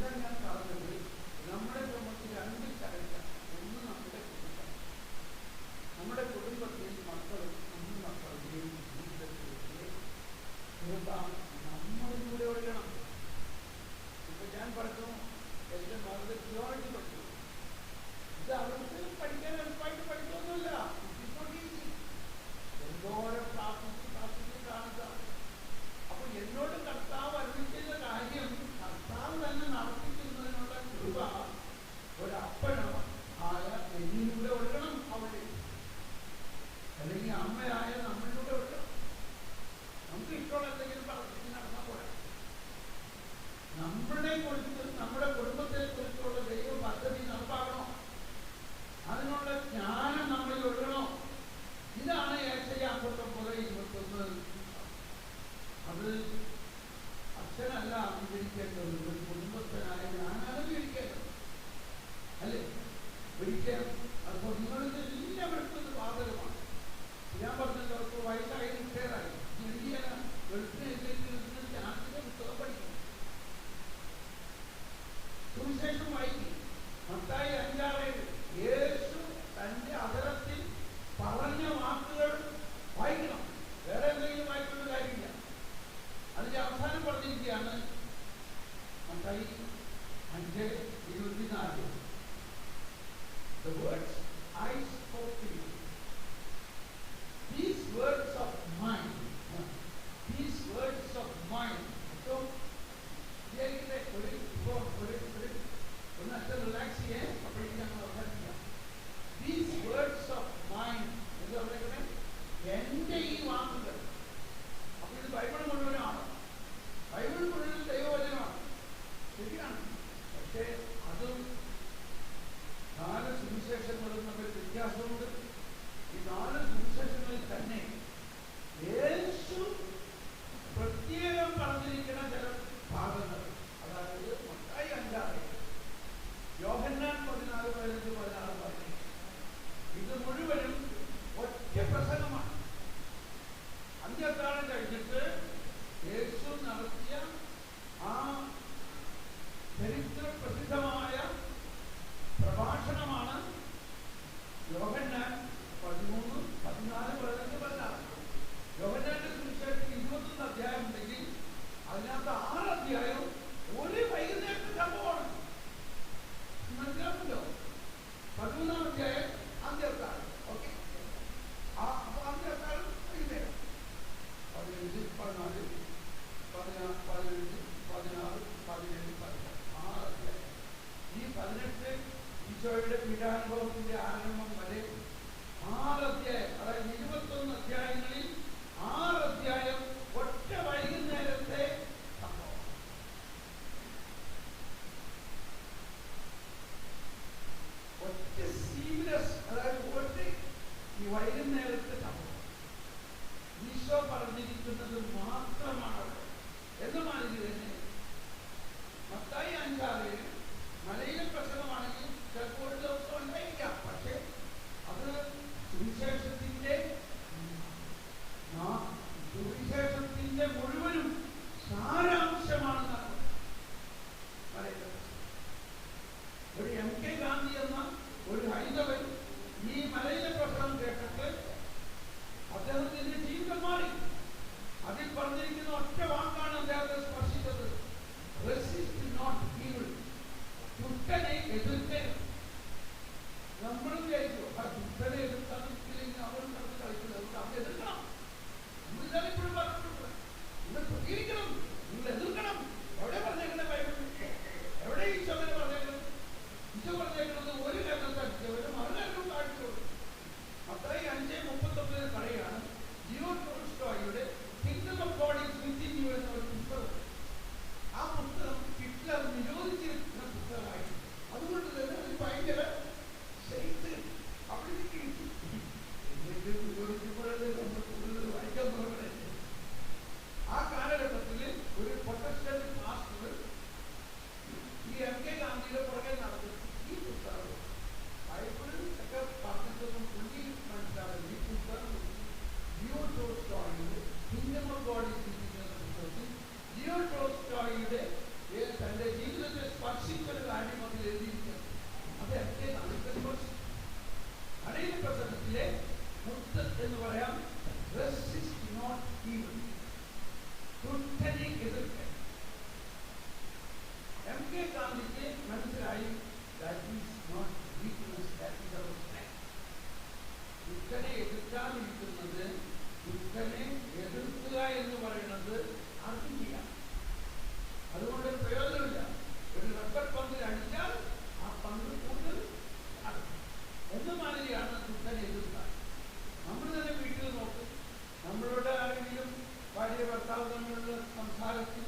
എന്താ ഞാൻ പറഞ്ഞത്? നമ്മളെ സംബന്ധിച്ച് രണ്ട് കാര്യം. ഒന്ന് നമ്മുടെ കുടുംബത്തിൽ മക്കളും മക്കളുടെയും ജീവിതത്തിലേക്ക് നമ്മളിലൂടെ ഒഴുകണം. ഇപ്പൊ ഞാൻ പറഞ്ഞു, എന്റെ മകളുടെ തിയോളജി പഠിച്ചു. ഇത് അവർക്ക് പഠിക്കാൻ എളുപ്പമായിട്ട് പഠിക്കൊന്നുമില്ല. എന്തോരം പ്രാർത്ഥിച്ചിട്ടാണ്. അപ്പൊ എന്നോട് കർത്താവ് അറിയിക്കുന്ന കാര്യം കർത്താവ് തന്നെ നടത്തിക്കുന്നതിനുള്ള കൃപ ഒരപ്പനോ ആയ എന്നിലൂടെ ഒഴുകണം. അവിടെ അല്ലെങ്കിൽ അമ്മയായ നമ്മളിലൂടെ ഒഴുകണം. നമുക്ക് ഇഷ്ടമുള്ള എന്തെങ്കിലും പ്രവർത്തിച്ച് നടന്നാൽ പോരാ. നമ്മളെ കുറിച്ച്, നമ്മുടെ കുടുംബത്തെ കുറിച്ചുള്ള ദൈവ പദ്ധതി നടപ്പാക്കണം. അതിനുള്ള ജ്ഞാനം നമ്മളിൽ ഒഴുകണം. ഇതാണ് ഏഷ്യ 59:21. അത് അച്ഛനല്ല വിവരിക്കേണ്ടത്, ഒരു കുടുംബസ്ഥനായ ഞാനാണ് വിവരിക്കേണ്ടത്, അല്ലേ? ഒരിക്കലും അപ്പോൾ നിങ്ങൾക്ക് എല്ലാവർക്കും ഇത് ബാധകമാണ്. ഞാൻ പറഞ്ഞല്ലോ, ഇപ്പോൾ വയസ്സായി റിട്ടയറായി വെളുപ്പിനെതിരെ ശാസ്ത്രീയ പുസ്തകം പഠിക്കും, സുവിശേഷം വായിക്കും. മത്തായി 5:6 യേശു തന്റെ അധരത്തിൽ പറഞ്ഞ വാക്കുകൾ വായിക്കണം. വേറെ എന്തെങ്കിലും വായിക്കേണ്ട കാര്യമില്ല. അതിന്റെ അവസാനം പറഞ്ഞിരിക്കുകയാണ് Mathai 5:24. The words I spoke to you, these words of mine, so ഒന്ന് അച്ഛൻ റിലാക്സ് ചെയ്യാൻ. അപ്പോഴേക്കും ഞങ്ങൾ അവസാനിക്കാം. These words of mine എന്ന് പറഞ്ഞേക്കണേ, എന്റെ ഈ വാക്കുകൾ. അപ്പൊ ഇത് ബൈബിൾ മുഴുവനാണ്. ബൈബിൾ മുഴുവൻ ദൈവവചനമാണ്, ശരിയാണ്. പക്ഷേ അതും 4 സുവിശേഷങ്ങളും തമ്മിൽ വ്യത്യാസമുണ്ട്. ഈ 4 സുവിശേഷങ്ങളിൽ തന്നെ യേശു പ്രത്യേകം പറഞ്ഞിരിക്കുന്ന ചില ഭാഗങ്ങൾ, അതായത് മത്തായി 5:6, യോഹന്നാൻ 14:15-16 പറഞ്ഞു. ഇത് മുഴുവനും ഒറ്റ പ്രസംഗമാണ്. അന്ത്യത്താഴം കഴിഞ്ഞിട്ട് യേശു നടത്തിയ ആ ചരിത്ര പ്രസിദ്ധമായ പ്രഭാഷണമാണ് യോഹന്നാൻ 13:14-16. യോഹന്നാന്റെ സുവിശേഷത്തിൽ 21 അധ്യായം ഉണ്ടെങ്കിൽ അതിനകത്ത് 6 അധ്യായം ഒരു വൈകുന്നേരത്തെ സംഭവമാണ്. മനസ്സിലാക്കുമല്ലോ? 13-ാം അധ്യായം അന്ത്യത്താഴം. ഓക്കെ, അപ്പൊ അന്ത്യത്താഴം വൈകുന്നേരം 15, 14, 15, 16, 17, 18 6 അധ്യായം. ഈ 18 ഈശോയുടെ പീഡാനുഭവത്തിന്റെ ആരംഭം വരെ 6 അധ്യായം, അതായത് 21 അധ്യായങ്ങളിൽ 6 അധ്യായം ഒറ്റ വൈകുന്നേരത്തെ സംഭവം. ഒറ്റ സീരിയസ്, അതായത് ഒറ്റ ഈ വൈകുന്നേരത്തെ സംഭവം. ഈശോ പറഞ്ഞിരിക്കുന്നത് മാത്രമാണ്. എന്ന് മാതിരി തന്നെ മത്തായി 5:6 മലയിലെ പ്രസംഗമാണെങ്കിൽ ചിലപ്പോൾ ഒരു ദിവസം ഉണ്ടായിരിക്കാം. ബൈബിളിൽ എഴുതിയിരിക്കുന്നത്. അത് ഒക്കെ കാണിക്കുമ്പോൾ പഴയ പ്രസംഗത്തിലെ മുത്ത് എന്ന് പറയാം, റെസിസ്റ്റ് നോട്ട് ഈവിൾ, ദുഷ്ടനെ എതിർക്കാൻ. MK ഗാന്ധിക്ക് മനസ്സിലായി that is not weakness, that is our strength. ദുഷ്ടനെ എതിർക്കാതിരിക്കുന്നത്, ദുഷ്ടനെ എതിർക്കുക എന്ന് പറയുന്നത് അർഹിക്കുകയാണ്. അതുകൊണ്ട് പ്രയോജനമില്ല. ഒരു റബ്ബർ പന്തിൽ അടിച്ചാൽ ആ പന്ത് കൂടുതൽ എന്ന മാതിരിയാണ് ദുഷ്ടനെ എതിർക്കാൻ. നമ്മൾ തന്നെ വീട്ടിൽ നോക്കും, നമ്മളുടെ ആരെങ്കിലും ഭാര്യ ഭർത്താവ് തമ്മിലുള്ള സംസാരത്തിൽ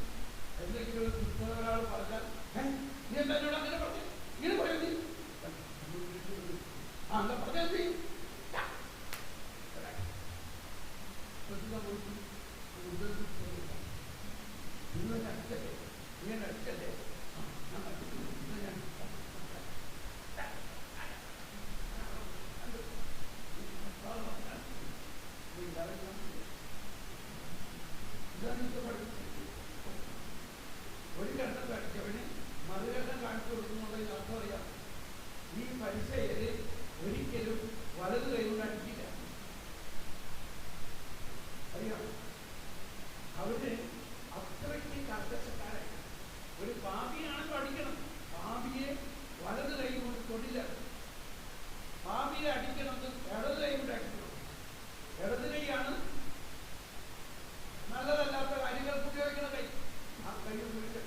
എന്തെങ്കിലും ഒരു ദുഷ്ടത ഒരാൾ പറഞ്ഞാൽ, നീ എന്താ എന്നോട് അങ്ങനെ പറഞ്ഞു, ഇങ്ങനെ പറയൂ നീ, എന്താ പറഞ്ഞാൽ നീ അടിച്ചല്ലേ, ഇങ്ങനെ അടിച്ചല്ലേ, ഒരു ഘട്ടം അടിച്ചവന് മറുഘട്ടം കാണിച്ചു കൊടുക്കുന്നുണ്ടെങ്കിൽ അർത്ഥം അറിയാം. ഈ പരിസയര് ഒരിക്കലും വലത് കൈകൊണ്ട് അടിക്കില്ല, അറിയാം. അവര് അത്രയ്ക്ക് കർക്കശക്കാരായി. ഒരു പാപിയാണെന്ന് അടിക്കണം, പാപിയെ വലത് കൈ കൊണ്ട് തൊടില്ല. പാപിയെ അടിക്കണമെന്ന് ഇടത് കൈ കൊണ്ട് അടിക്കണം. ഇടത് കൈയാണ് നല്ലതല്ലാത്ത കാര്യങ്ങൾക്ക് ഉപയോഗിക്കുന്ന കൈ. ആ കൈ ഉപയോഗിച്ച്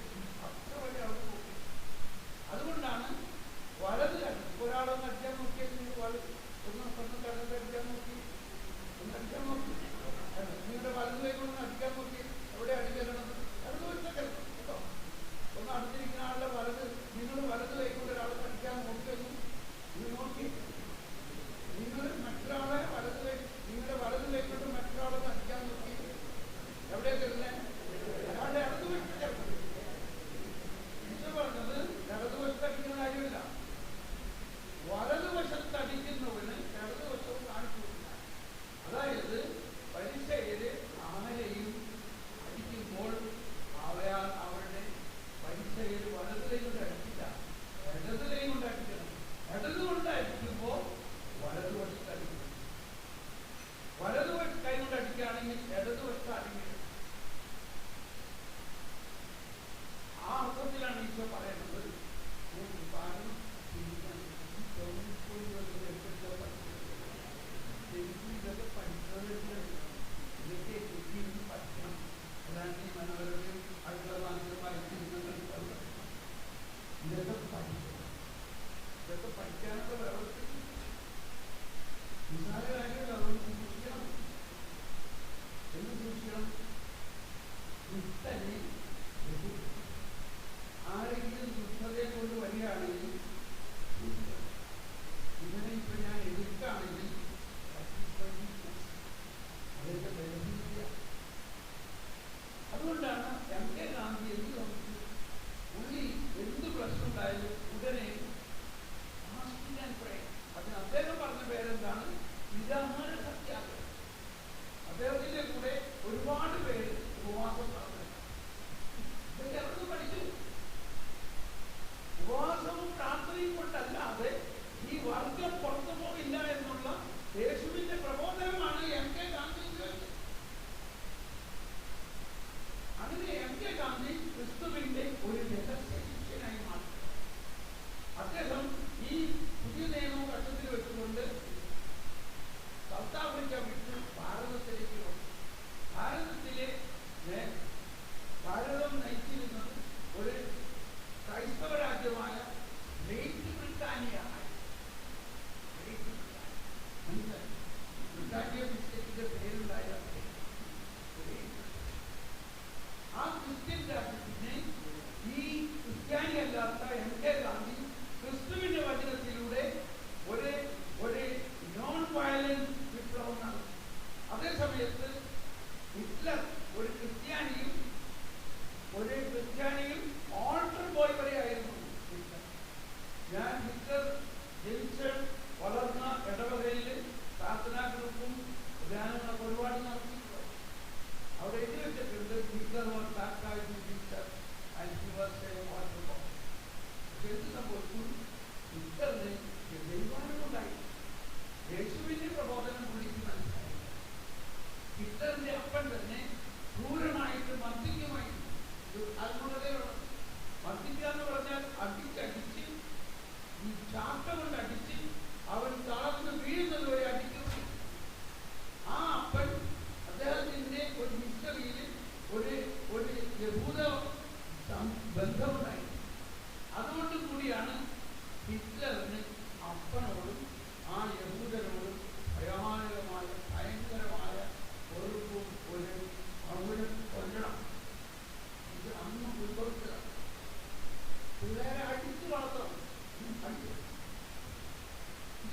അത്ര വലിയ അവർ നോക്കി. അതുകൊണ്ടാണ് വലത് കൈ. ഒരാളൊന്ന് അടിക്കാൻ നോക്കിയാൽ ഒന്ന് കടന്ന് അടിക്കാൻ നോക്കി, ഒന്ന് അടിക്കാൻ നോക്കി, നിങ്ങളുടെ വലത് കൈ കൊണ്ടൊന്ന് അടിക്കാൻ നോക്കി. എവിടെ അടിക്കരുന്നത്? ഇടത് വെച്ചേക്കരുത് കേട്ടോ. ഒന്ന് അടുത്തിരിക്കുന്ന ആളുടെ വലത്, നിങ്ങൾ വലത് കൈ കൊണ്ട് ഒരാളെ അടിക്കാൻ നോക്കിയെന്നു ഇത് നോക്കി, നിങ്ങൾ മറ്റൊരാളെ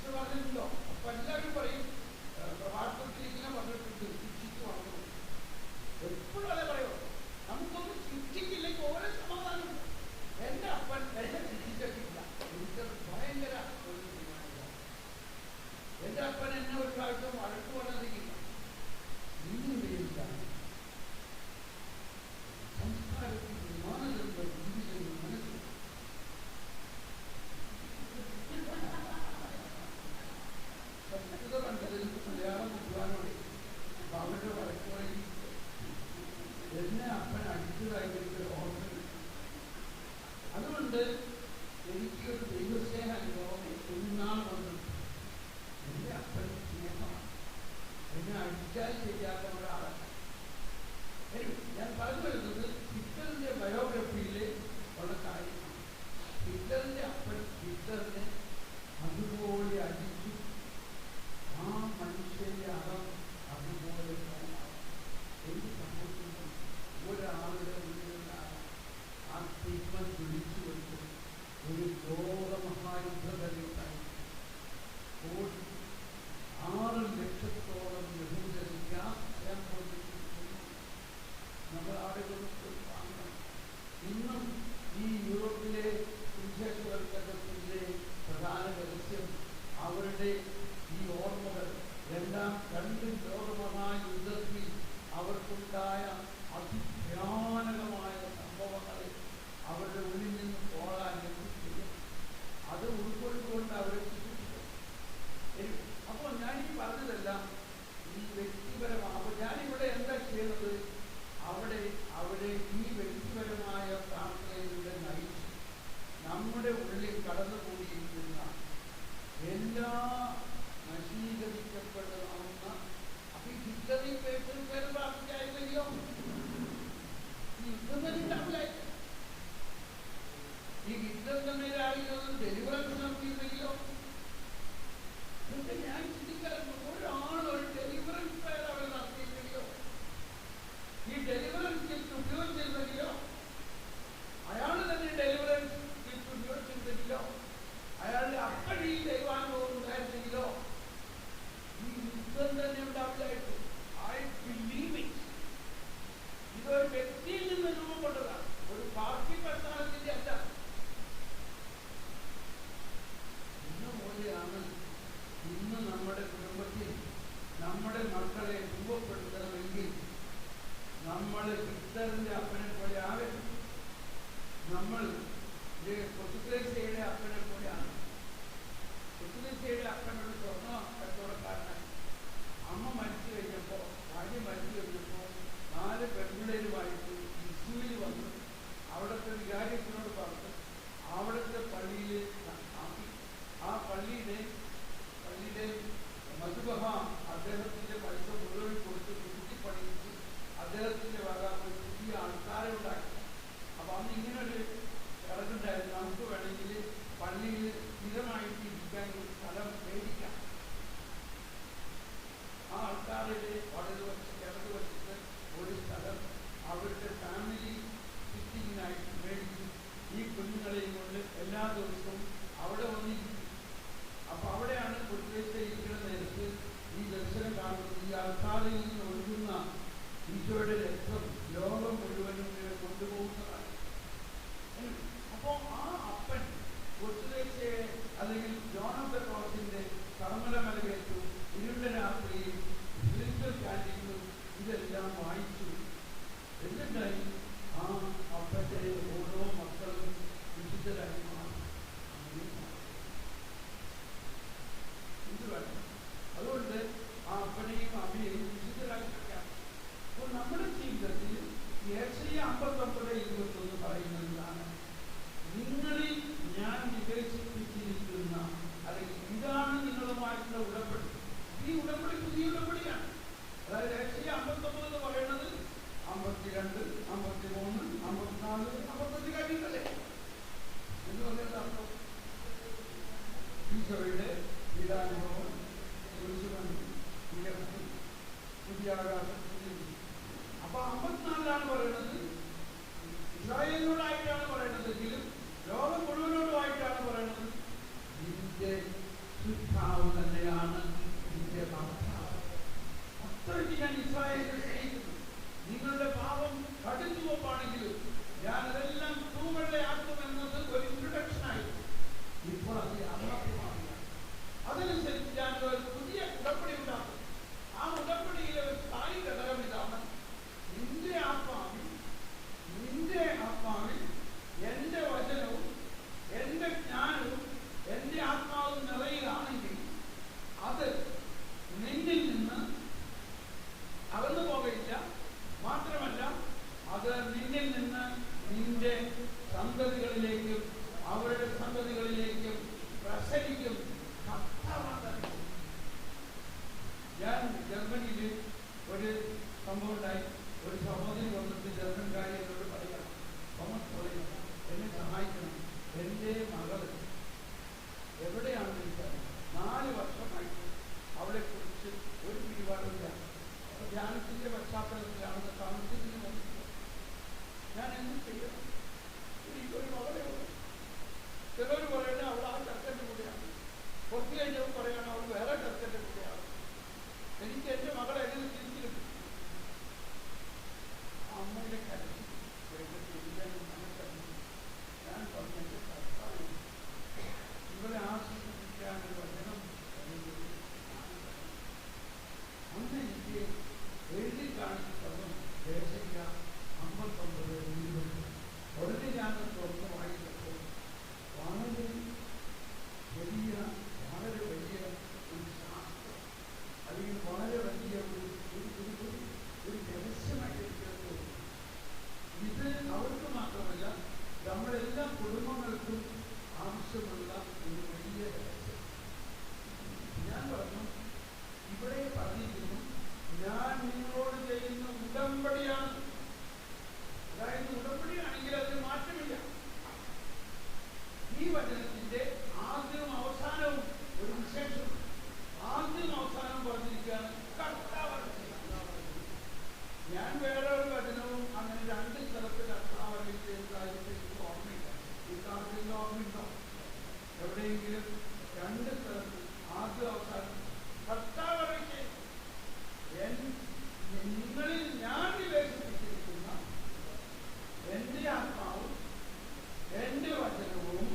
ഈശോ പറഞ്ഞിട്ടുണ്ടോ? അപ്പൊ എല്ലാവരും പറയും പ്രഭാഷണത്തിൽ ഇങ്ങനെ പറഞ്ഞിട്ടുണ്ട്, ശിക്ഷിച്ചു വന്നു. എപ്പോഴും അതേ പറയൂ, നമുക്കൊന്നും ശിക്ഷിക്കില്ലെങ്കിൽ ഓരോ സമാധാനമുണ്ട്. എന്റെ അപ്പൻ എന്നെ ശിക്ഷിച്ചിട്ടില്ല, എനിക്കത് ഭയങ്കര ഒരു തീരുമാനമില്ല. എന്റെ അപ്പൻ എന്നെ ഒരു പ്രാവശ്യം വഴക്ക് പറഞ്ഞതില്ല. ഇങ്ങനെയാണ് സംസ്കാരത്തിന്റെ മാനദണ്ഡം ജീവിതം മനസ്സിൽ സംസ്കൃത പണ്ഡിതർക്ക് മലയാളം വിദ്വാനോടെ അവരുടെ വഴക്ക് പറയും. എന്നെ അപ്പൻ അടിച്ചതായിട്ട് ഓർമ്മ. അതുകൊണ്ട് എനിക്കൊരു ദൈവസ്നേഹ അനുഭവം എന്നാണ് വന്നത്. എന്റെ അപ്പൻ സ്നേഹമാണ്, എന്നെ അടിച്ചാൽ ചെയ്യാത്ത ഒരാളല്ല. ഞാൻ പറഞ്ഞു വരുന്നത് ഹിറ്റ്ലറിന്റെ ബയോഗ്രഫിയിലെ ഉള്ള കാര്യമാണ്. ഹിറ്റ്ലറിന്റെ അപ്പൻ ഹിറ്റ്ലറിനെ അതുപോലെ അടിച്ചു. ആ മനുഷ്യന്റെ അകം അതുപോലെ എന്ത് സംഭവിക്കുന്നു? ഒരാളുടെ ഉള്ളിലാണ് ആ ട്രീറ്റ്മെന്റ് വിളിച്ചു വെച്ച് ഒരു ലോകമഹായുദ്ധം ഉണ്ടായി. 6 ലക്ഷത്തോളം യഹൂദരെ നമ്മൾ ആളുകൾക്ക് കാണണം. ഇന്നും ഈ യൂറോപ്പിലെ സുവിശേഷവൽക്കരണത്തിന്റെ പ്രധാന രഹസ്യം അവരുടെ ഈ ഓർമ്മകൾ എല്ലാം 2 ലോകമഹായുദ്ധത്തിൽ അവർക്കുണ്ടായ അതിഭയാനകമായ സംഭവങ്ങളെ അവരുടെ ഉള്ളിൽ നിന്ന് പോകാൻ എത്തിച്ചില്ല. അത് ഉൾക്കൊണ്ടുകൊണ്ട് അവരെ ശിക്ഷിച്ചു. അപ്പോൾ ഞാൻ ഈ പറഞ്ഞതെല്ലാം ഈ വ്യക്തിപരമാണ്. ഞാനിവിടെ എന്താ ചെയ്യുന്നത്? അവിടെ ഈ വ്യക്തിപരമായ പ്രാർത്ഥനയിലൂടെ നയിച്ച് നമ്മുടെ ഉള്ളിൽ കടന്നുകൂടിയിരിക്കുന്ന എല്ലാ നശീകരിക്കപ്പെടുന്ന അപ്പൊ ഈ ഹിറ്റ്ലറിൽ പേര് പ്രാർത്ഥിക്കായില്ലയോ? ഈ യുദ്ധം തന്നെ ഉണ്ടാവില്ലായിരുന്നു. ഈ ഹിറ്റ്ലറിന്റെ മേലായിരുന്നു ഡെലിവറൻസ് നടത്തിയില്ലയോ? എന്നിട്ട് ഞാൻ ചിന്തിക്കാറുണ്ട്, ഒരാളൊരു ഡെലിവറൻസ് പേര് അവർ നടത്തിയില്ലയോ? ഈ ഡെലിവറൻസ് ഗിഫ്റ്റ് ഉപയോഗിച്ചിരുന്നെങ്കിലോ, അയാൾ തന്നെ ഡെലിവറൻസ് ഗിഫ്റ്റ് ഉപയോഗിച്ചിരുന്നെങ്കിലോ, അയാളുടെ അപ്പഴി ദൈവാനുഭവം ഉണ്ടായിരുന്നെങ്കിലോ ഈ യുദ്ധം തന്നെ ഉണ്ടാവില്ലായിരുന്നു. I believe it. ഇതൊരു വ്യക്തിയിൽ നിന്ന് രൂപപ്പെട്ടതാണ്, ഒരു പാർട്ടി പ്രസ്ഥാനത്തിന്റെ അല്ല. ഇന്നുപോലെയാണ് ഇന്ന് നമ്മുടെ കുടുംബത്തിൽ നമ്മുടെ മക്കളെ രൂപപ്പെടുത്തണമെങ്കിൽ നമ്മൾ ഹിറ്റ്ലറിന്റെ അപ്പനെ പോലെ ആകരുത്. നമ്മൾ പൊത്തുക്ലേശയുടെ അപ്പനെ പോലെയാണ്. പൊത്തുക്ലേശയുടെ അപ്പൻ ഒരു സ്വർണ്ണ കച്ചവടക്കാരനായി. അമ്മ മരിച്ചു കഴിഞ്ഞപ്പോൾ, ഭാര്യ മരിച്ചു കഴിഞ്ഞപ്പോൾ 4 പെൺപിള്ളേരുമായിട്ട് ഇസ്യൂവിൽ വന്ന് അവിടുത്തെ വികാരിയത്തിനോട് പറഞ്ഞു അവിടുത്തെ പള്ളിയിൽ ആക്കി. ആ പള്ളിയുടെ മധുബഹ അദ്ദേഹത്തിന്റെ പൈസ മുഴുവൻ കൊടുത്ത് പുതുക്കി പണിയിച്ച് അദ്ദേഹത്തിന്റെ വക ഒരു പുതിയ ആൾക്കാരെ ഉണ്ടാക്കി. അപ്പൊ അന്ന് ഇങ്ങനൊരു ഇറക്കുണ്ടായിരുന്നു, നമുക്ക് വേണമെങ്കിൽ പള്ളിയിൽ സ്ഥിരമായിട്ട് ഇരിക്കാൻ ഒരു സ്ഥലം മേടിക്കാം. ആ ആൾക്കാരുടെ ഇടത് വച്ചിട്ട് ഒരു സ്ഥലം അവരുടെ ഫാമിലി സിറ്റിങ്ങിനായിട്ട് മേടിച്ചു. ഈ കുഞ്ഞുങ്ങളെയും കൊണ്ട് എല്ലാ ദിവസവും അവിടെ വന്നിരിക്കും. അപ്പൊ അവിടെയാണ് പൊതുവേശയിരിക്കുന്ന നേരത്ത് ഈ ദർശനം കാണുന്നത്. ഈ ആൾക്കാരിൽ നിന്ന് ഒഴുകുന്ന ഈശോയുടെ രക്തം ലോകം മുഴുവനും കൊണ്ടുപോകുന്നതാണ്. അപ്പോ ആ അപ്പൻ പൊതുവേശയെ അല്ലെങ്കിൽ ജോൺ ഓഫ് ദ ക്രോസിന്റെ കർമ്മലമലകേറ്റു, ഇരുണ്ട രാത്രിയിൽ സ്പിരിച്വൽ ക്യാൻറ്റീനും ഇതെല്ലാം വായിച്ചു. എന്നിട്ടായി ആ അപ്പന്റെ ഓരോ മക്കളും വിശുദ്ധരായി മാറും. അതുകൊണ്ട് ആ അപ്പനെയും അമ്മയെയും വിശുദ്ധരാക്കി വെക്കാം. അപ്പോൾ നമ്മുടെ ജീവിതത്തിൽ യേശയ്യ 59:21 പറയുന്നതാണ്, നിങ്ങളിൽ ഞാൻ വികസിപ്പിച്ചിരിക്കുന്ന, അല്ലെങ്കിൽ ഇതാണ് നിങ്ങളുമായിട്ടുള്ള ഉടമ്പടി. ഈ ഉടമ്പടി പുതിയ ഉടമ്പടിയാണ്. അതായത് യേശയ്യ 59 എന്ന് പറയുന്നത് 52, 53, 54, 55 കാര്യങ്ങളല്ലേ എന്ന് പറയുന്നത്. അർത്ഥം ഈശോയുടെ പീഡാനുഭവം, ഉയർത്തി, പുതിയ ആകാശം. അപ്പൊ 54 പറയുന്നത് ഇസ്രായേലിനോടായിട്ടാണ് പറയുന്നതെങ്കിലും ലോകം മുഴുവനോടുമായിട്ടാണ് പറയുന്നത്. നിന്റെ പരിശുദ്ധാവ് തന്നെയാണ് നിന്റെ കർത്താവ്. അത്രയ്ക്ക് ഞാൻ ഇസ്രായേലിനെ സ്നേഹിക്കുന്നു. നിങ്ങളുടെ പാപം കടുത്തുവപ്പാണെങ്കിലും ഞാൻ അതെല്ലാം തൂവെള്ളയാക്കുമെന്നത് ഒരു ഇൻട്രൊഡക്ഷനായി. ഇപ്പോൾ അത് യാഥാർത്ഥ്യമാവുകയാണ്. അതനുസരിച്ച് ഞാൻ ഒരു പുതിയ ഉടമ്പടി ഉണ്ടാക്കും. ആ ഉടമ്പടിയിലെ ഒരു സ്ഥായി ഘടകം ഇതാണ്: നിന്റെ ആത്മാവിൽ എന്റെ വചനവും എന്റെ ജ്ഞാനവും എന്റെ ആത്മാവും നിറയുകയാണെങ്കിൽ അത് നിന്നിൽ നിന്ന് അകന്നു പോകയില്ല. മാത്രമല്ല, അത് നിന്നിൽ നിന്ന് നിന്റെ സന്തതികളിലേക്കും അവരുടെ സന്തതികളിലേക്കും പ്രസരിക്കും. ഞാൻ ജർമ്മനിയിൽ ഒരു സംഭവം ഉണ്ടായി. ഒരു സഹോദരി വന്നിട്ട് ജർമ്മൻകാരി എന്നോട് പറയണം, തോമസ് പറയണം, എന്നെ സഹായിക്കണം, എൻ്റെ മകൾ എവിടെയാണെന്ന് എനിക്കറിയാം. 4 വർഷമായിട്ട് അവളെക്കുറിച്ച് ഒരു പിടിപാടില്ല. അപ്പോൾ ധ്യാനത്തിൻ്റെ പശ്ചാത്തലത്തിലാണ് താമസിക്കുന്നത് വന്നിട്ട് ഞാൻ എന്ത് ചെയ്യണം? എനിക്കൊരു മകളെ ഉള്ളൂ. ചിലർ പറയുന്നത് അവൾ ആ ചെറുക്കൻ്റെ കൂടെയാണ്, കുറച്ച് കഴിഞ്ഞവർ പറയുകയാണ് അവൾ വേറെ ചെറുക്കൻ്റെ കൂടെയാണ്. എനിക്ക് എൻ്റെ മകളെ എങ്ങനെ തിരിച്ചു കിട്ടും? അമ്മയുടെ കരച്ചിൽ ഞാൻ പറഞ്ഞു, എൻ്റെ കർത്താവ് ഇവരെ ആശ്വസിപ്പിക്കാൻ ഒരു വചനം അന്ന് എനിക്ക് എഴുതി കാണിച്ചതും ദേശിക്ക 59-20. ഉടനെ ഞാൻ തുറന്ന് വായിച്ചപ്പോൾ വളരെ വലിയ ഒരു ശാസ്ത്രം അല്ലെങ്കിൽ വളരെ വലിയ ഒരു രഹസ്യമായിട്ട് കേട്ടു. ഇത് അവർക്ക് മാത്രമല്ല, നമ്മളെല്ലാ കുടുംബങ്ങൾക്കും ആവശ്യമുള്ള ഒരു വലിയ രഹസ്യം. ഞാൻ പറഞ്ഞു, ഇവിടെ പറഞ്ഞിരിക്കുന്നു, ഞാൻ നിങ്ങളോട് ചെയ്യുന്ന ഉടമ്പടിയാണ്. അതായത് ഉടമ്പടിയാണെങ്കിൽ അതിന് മാറ്റമില്ല. ഈ വചനത്തിന്റെ ആദ്യവും അവസാനവും ഒരു വിശേഷം. ആദ്യം അവസാനം പറഞ്ഞിരിക്കുകയാണ് കർത്താവ്. ഞാൻ വേറെ ഒരു വചനവും അങ്ങനെ 2 സ്ഥലത്ത് കർത്താവ് ഓർമ്മയില്ല. ഈ കാലത്തിൽ ഓർമ്മയുണ്ടോ? എവിടെയെങ്കിലും 2 സ്ഥലത്ത് ആദ്യം അവസാനം കർത്താവ് നിങ്ങളിൽ ഞാൻ വിവേചിപ്പിച്ചിരിക്കുന്ന എന്റെ ആത്മാവും എന്റെ വചനവും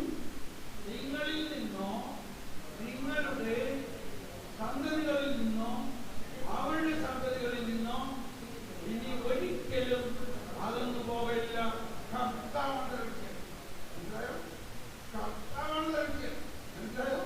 നിങ്ങളിൽ നിന്നോ നിങ്ങളുടെ സന്തതികളിൽ നിന്നോ അവരുടെ സന്തതികളിൽ നിന്നോ ഇനി ഒരിക്കലും അതൊന്നു പോകയില്ല. കർത്താവാണ് ലക്ഷ്യം. മനസ്സിലായോ? കർത്താവാണ് ലക്ഷ്യം. മനസ്സിലായോ?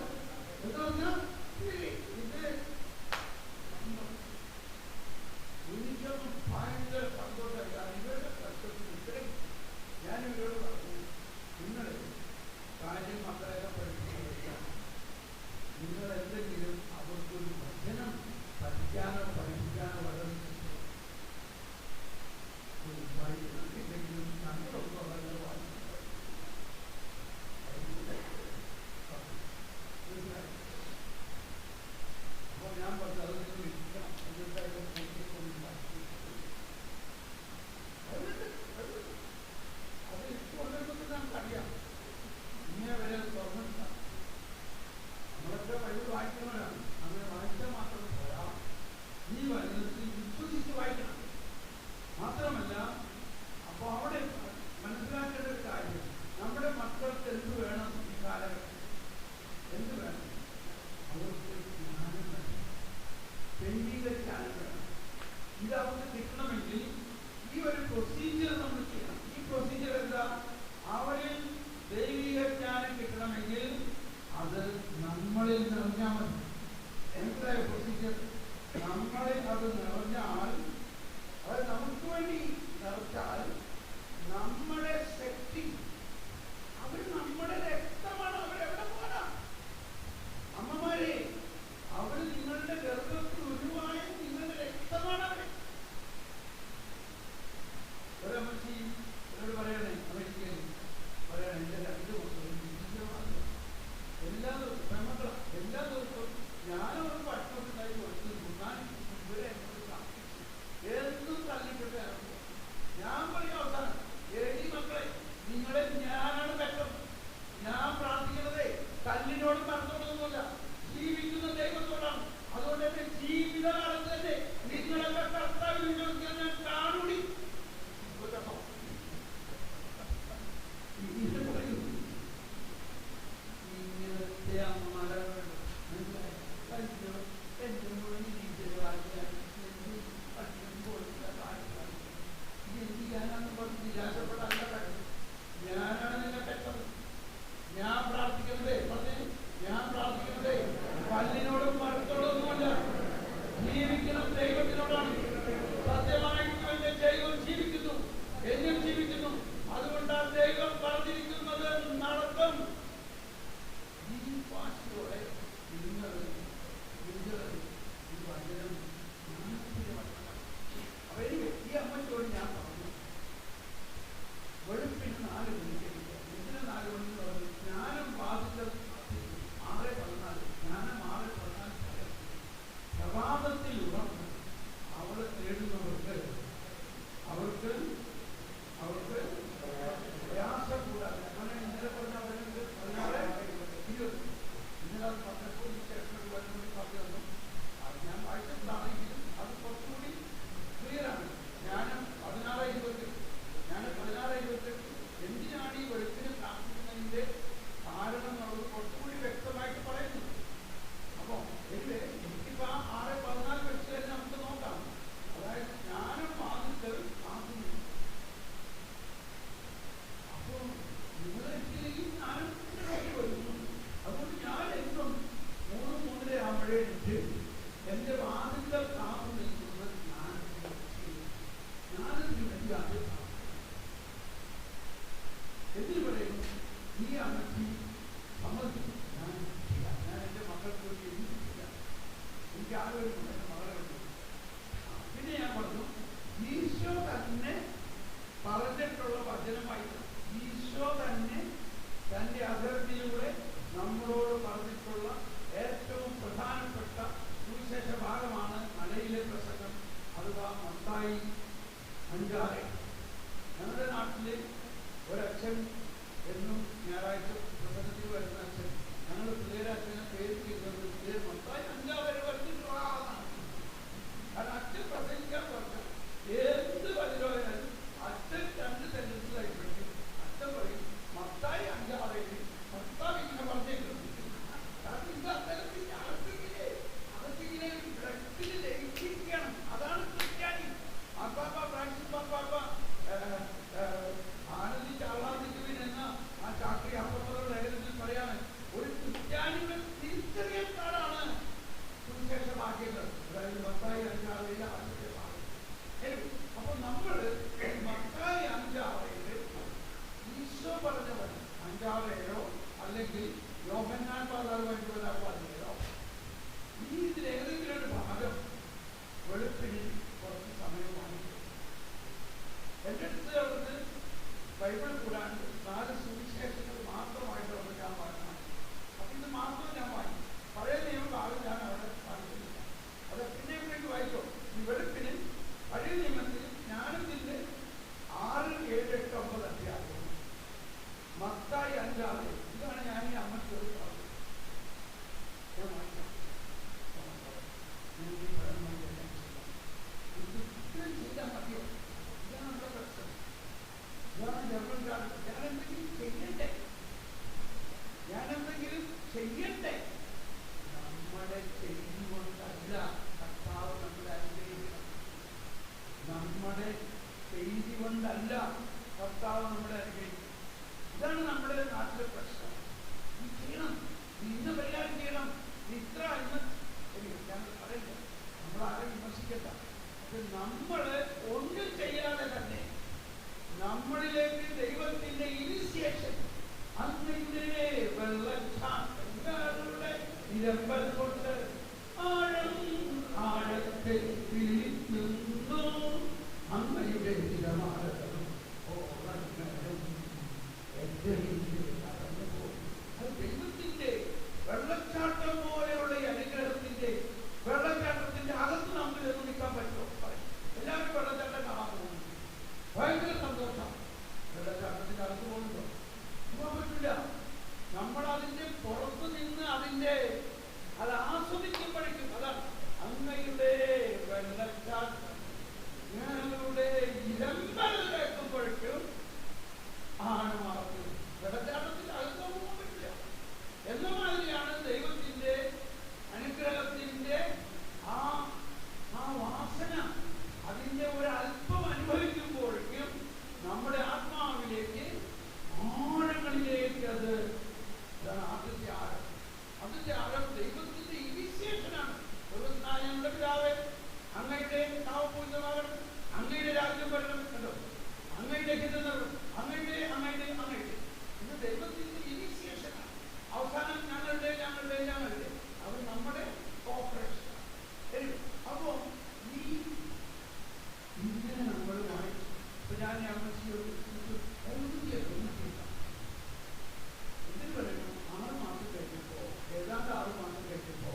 ആണ് മാർക്ക് അങ്ങയിലേക്ക് ചെന്നത് അങ്ങയുടെ അങ്ങയുടെ അങ്ങയുടെ ഇത് ദൈവത്തിന്റെ ഇനീഷ്യേഷനാണ്. അവസാനം ഞങ്ങളുടെ ഞങ്ങളുടെ ഞങ്ങളുടെ അത് നമ്മുടെ കോപ്പറേഷൻ. അപ്പോ ഈ ഇങ്ങനെ നമ്മൾ വായിച്ചു. ഇപ്പൊ ഞാൻ അമ്മച്ചിയോട് ഇതിന് പറയുന്നു 6 മാസം കഴിഞ്ഞപ്പോ ഏതാണ്ട് 6 മാസം കഴിഞ്ഞപ്പോ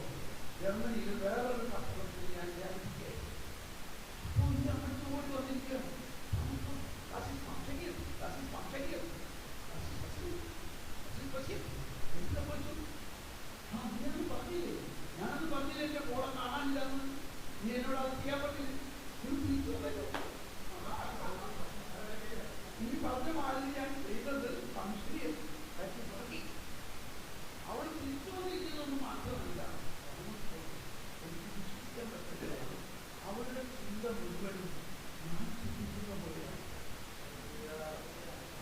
ജർമ്മനിയിൽ വേറൊരു പത്രത്തിൽ ഞാൻ ധ്യാനിക്കുകയായിരുന്നു. അപ്പൊ ഈ അമ്മച്ചി ഓടി വന്നിരിക്കുകയാണ്. ഞാനത് പറഞ്ഞില്ല, എന്റെ മോളെ കാണാനില്ലെന്ന്. നീ എന്നോട് അത് ചെയ്യാൻ പറ്റില്ല. ഇനി പറഞ്ഞ മാതിരി ഞാൻ ചെയ്തത് സംശയം അവൾ തിരിച്ചു വന്നിരിക്കുന്നതൊന്നും മാത്രമല്ല, എനിക്ക് വിശ്വസിക്കാൻ പറ്റില്ല. അവളുടെ ചിന്ത മുഴുവനും ഞാൻ ചിന്തിക്കുന്ന പോലെയാണ്.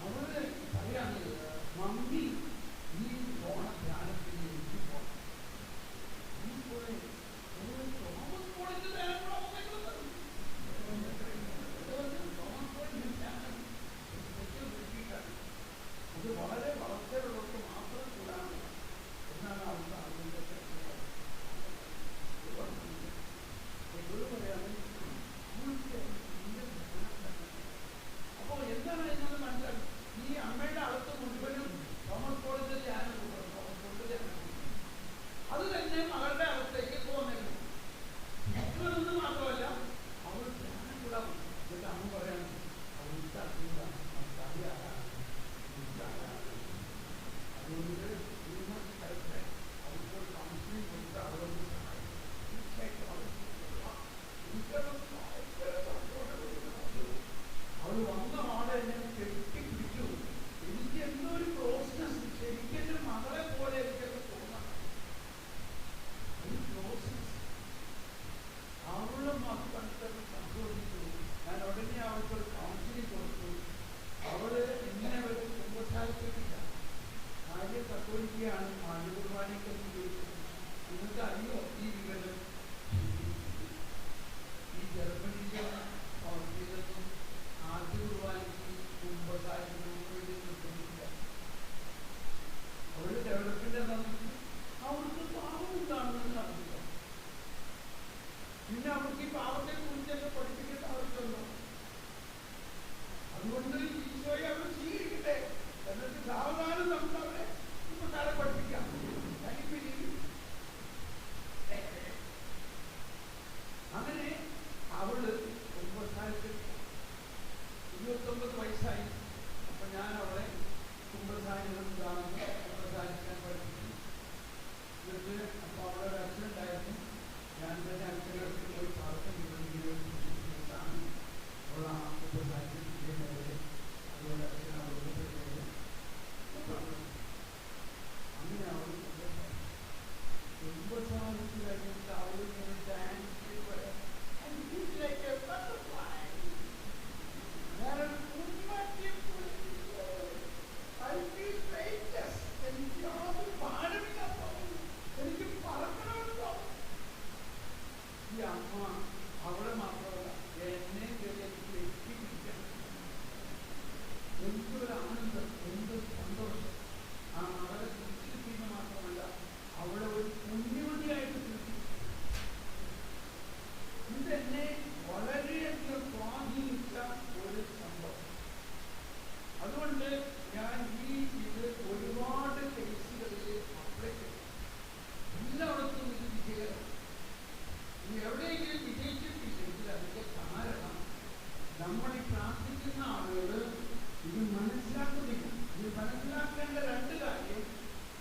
അവള് പറയാനുള്ളത് മമ്മി ഈ ഓണധ്യാനത്തിന് എനിക്ക് പോകണം. ഈ പോലെ തോമസ് കോളേജ് അത് വളരെ വളർച്ചയുള്ളവർക്ക് മാത്രം കൂടാനുള്ള എന്നാണ് അവരുടെ അറിവിന്റെ അപ്പോ എന്താണ് എന്നത് മനസ്സിലാക്കി. ഈ അമ്മയുടെ അകത്ത് മുഴുവനും തോമസ് കോളേജിൽ അത് തന്നെ മകളുടെ അകത്തേക്ക് തോന്നുന്നു. ഇതൊന്നും മാത്രമല്ല, അവൾ ധ്യാനം കൂടാ. എന്നിട്ട് അമ്മ പറയാണ് അവൾക്ക് അറിയില്ല അതുകൊണ്ട് അവർക്ക് കൗൺസിലിംഗ് കൊടുത്ത് അവർക്ക് സഹായിക്കും. തീർച്ചയായിട്ടും അവൾ വന്ന ആളെ എന്നെ കെട്ടിപ്പിടിച്ചു. എനിക്ക് എന്തോ ഒരു ക്ലോസ്നെസ്, ശരിക്കും എന്റെ മകളെ പോലെ എനിക്കത് തോന്നാം. ഒരു ക്ലോസ്നെസ് അവളുടെ മക്കൾക്ക് സന്തോഷിച്ചു. ഞാൻ ഉടനെ അവൾക്കൊരു കൗൺസിലിംഗ് കൊടുത്തു. അവള് ഇങ്ങനെ ഒരു കുമ്പസാരിച്ചിട്ടില്ല. ഭാര്യ കത്തോലിക്കയാണ്, കുർബാനയ്ക്കൊന്നും ചോദിച്ചത്. നിങ്ങൾക്ക് അറിയോ ഈ വിവരം? ഈ ജർമ്മനിയിലെ ഹോസ്പിറ്റലൊന്നും ആദ്യ കുർബാനയ്ക്ക് കുമ്പസാരിക്കുന്നതിന് വേണ്ടി നിർത്തുന്നില്ല. അവരുടെ ഡെവലപ്മെന്റ് എന്താണെന്ന് വെച്ചാൽ അവർക്ക് പാവം എന്താണെന്ന് അറിയില്ല. പിന്നെ അവർക്ക് ഈ പാവത്തെ കുറിച്ചൊക്കെ പഠിപ്പിക്കേണ്ട ആവശ്യമുണ്ടോ? അതുകൊണ്ട് ഈശോയെ അവർ സ്വീകരിക്കട്ടെ, എന്നിട്ട് സാവധാനം നമുക്ക് അവരെ കുമ്പസാരം പഠിപ്പിക്കാം. അങ്ങനെ അവള് കുമ്പസാരത്തിൽ 29 വയസ്സായി. അപ്പൊ ഞാൻ അവളെ കുമ്പസാരിക്കാൻ കുമ്പസാരിക്കാൻ പഠിപ്പിച്ചു. എന്നിട്ട് അപ്പൊ അവളെ ഒരു ആക്സിഡന്റ് ആയിരുന്നു. ഞാൻ തന്നെ അച്ഛനടുത്ത് പോയി പ്രാർത്ഥനയാണ് അവൾ ആ കുമ്പസാരിക്കാൻ ചെയ്യുന്നത്. അതുപോലെ അച്ഛൻ അവളോട് അങ്ങനെ അവൾ കുമ്പസാരിച്ച് കഴിഞ്ഞിട്ട് അവൾ ഡാൻസ് എനിക്ക് പറക്കണമെന്നോ. ഈ അമ്മ അവളെ മാത്രമല്ല എന്നെ എത്തിപ്പിടിക്കണം. എന്തൊരു ആനന്ദം, എന്തൊരു സന്തോഷം. ആ മകളെ തിരിച്ചിരിക്കുന്ന മാത്രമല്ല അവളെ ഒരു പുണ്യവതിയായിട്ട് തിരിച്ചു. ഇതെന്നെ വളരെയധികം സ്വാധീനിച്ച ഒരു സംഭവം. അതുകൊണ്ട് ഞാൻ ഇത് ഒരുപാട് കേസുകളിൽ അപ്ലൈ ചെയ്തു. എല്ലായിടത്തും ഇത് വിജയകരം. ഇനി എവിടെയെങ്കിലും വിജയിച്ചിട്ടില്ലെങ്കിൽ അതിന്റെ കാരണം നമ്മൾ ഈ പ്രാർത്ഥിക്കുന്ന ആളുകൾ ഇത് മനസ്സിലാക്കുന്നില്ല. ഇത് മനസ്സിലാക്കേണ്ട 2 കാര്യം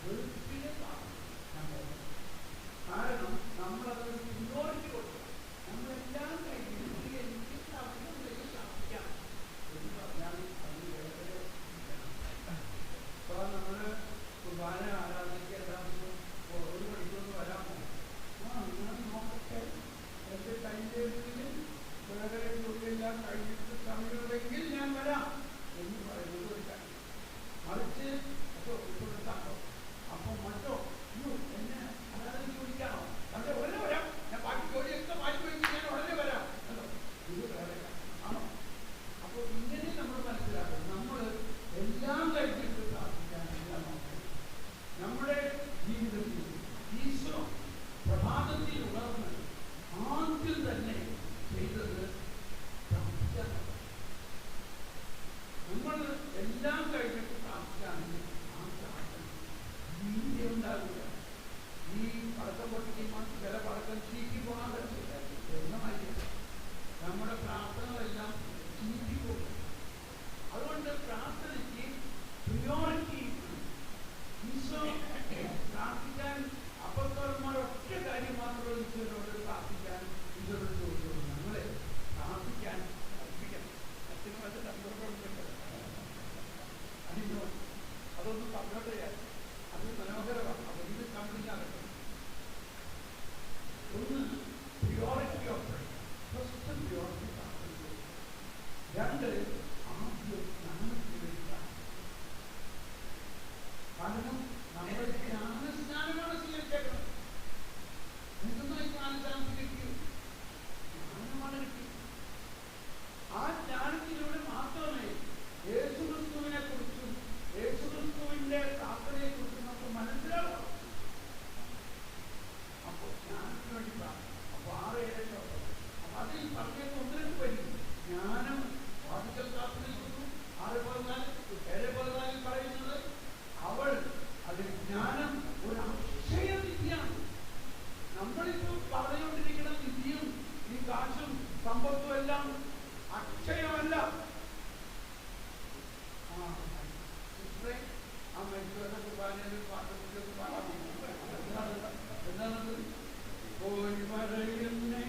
വെറുപ്പിനെ കാരണം നമ്മളത് മുന്നോട്ട് കൊടുക്കുക. നമ്മളെല്ലാം കഴിഞ്ഞ് എനിക്ക് പ്രാർത്ഥിക്കാം എന്ന് പറഞ്ഞാൽ അത് വേറെ. ഇപ്പൊ നമ്മള് കുർബാന ആരാധിക്കാൻ 1 മണിക്കൂർ വരാമോ? ഞാൻ നോക്കട്ടെ, എന്റെ കയ്യില് വേറെ ജോലിയെല്ലാം കഴിഞ്ഞിട്ട് സമയമെങ്കിൽ ഞാൻ വരാം എന്ന് പറയുന്നത് ഒരു കാര്യം. മറിച്ച് കൊടുത്താണോ അപ്പൊ മറ്റോ എന്നെ അതായത് ചോദിക്കാണോ അവിടെ ഉടനെ വരാം, ഞാൻ ബാക്കി ജോലിയൊക്കെ മാറ്റി വയ്ക്കും, ഞാൻ ഉടനെ വരാം. ഇത് വേറെ ആണോ? അപ്പൊ ഇങ്ങനെ നമ്മൾ മനസ്സിലാക്കണം. അതൊന്നും പറഞ്ഞോട്ടെ, അത് മനോഹരമാണ്. അപ്പൊ ഇത് കണ്ടില്ലാകട്ടെ. ഒന്ന്, priority of prayer. First priority പ്രാർത്ഥന. രണ്ട്, ആദ്യം ജ്ഞാനത്തിന് വേണ്ടിയാണ്. കാരണം നമ്മൾ ജ്ഞാനസ്നാനമാണ് സ്വീകരിച്ചേക്കുന്നത്. എന്തെന്നായി ജ്ഞാനസ്നാനം കിട്ടിയത്? ജ്ഞാനമാണ് കിട്ടിയത്. ആ ജ്ഞാനത്തിലൂടെ മാത്രമേ യേശുക്രിസ്തുവിനെ കുറിച്ചും യേശുക്രിസ്തുവിന്റെ പ്രാർത്ഥനയെ കുറിച്ചും നമുക്ക് മനസ്സിലാവും. അപ്പോൾ ജ്ഞാനത്തിന് വേണ്ടി പ്രാർത്ഥന. അപ്പൊ 6-7 അപ്പൊ അതിൽ പറഞ്ഞ ഒന്നിനും വരും. ജ്ഞാനം വാദിക്കൽ പ്രാർത്ഥനയ്ക്കുന്നു. 6:14 പറയുന്നത് അവൾ അത് ജ്ഞാനം ഒരു അക്ഷയ നിധിയാണ്. നമ്മളിപ്പോൾ പറഞ്ഞുകൊണ്ടിരിക്കുന്ന നിധിയും ഈ കാശും സമ്പത്തും എല്ലാം അക്ഷയമല്ല. ആ മനുഷ്യരുടെ കുർബാനയിൽ പാട്ടത്തിൽ പാടാമോ? എന്താണത്? പോയി പറയുന്നേ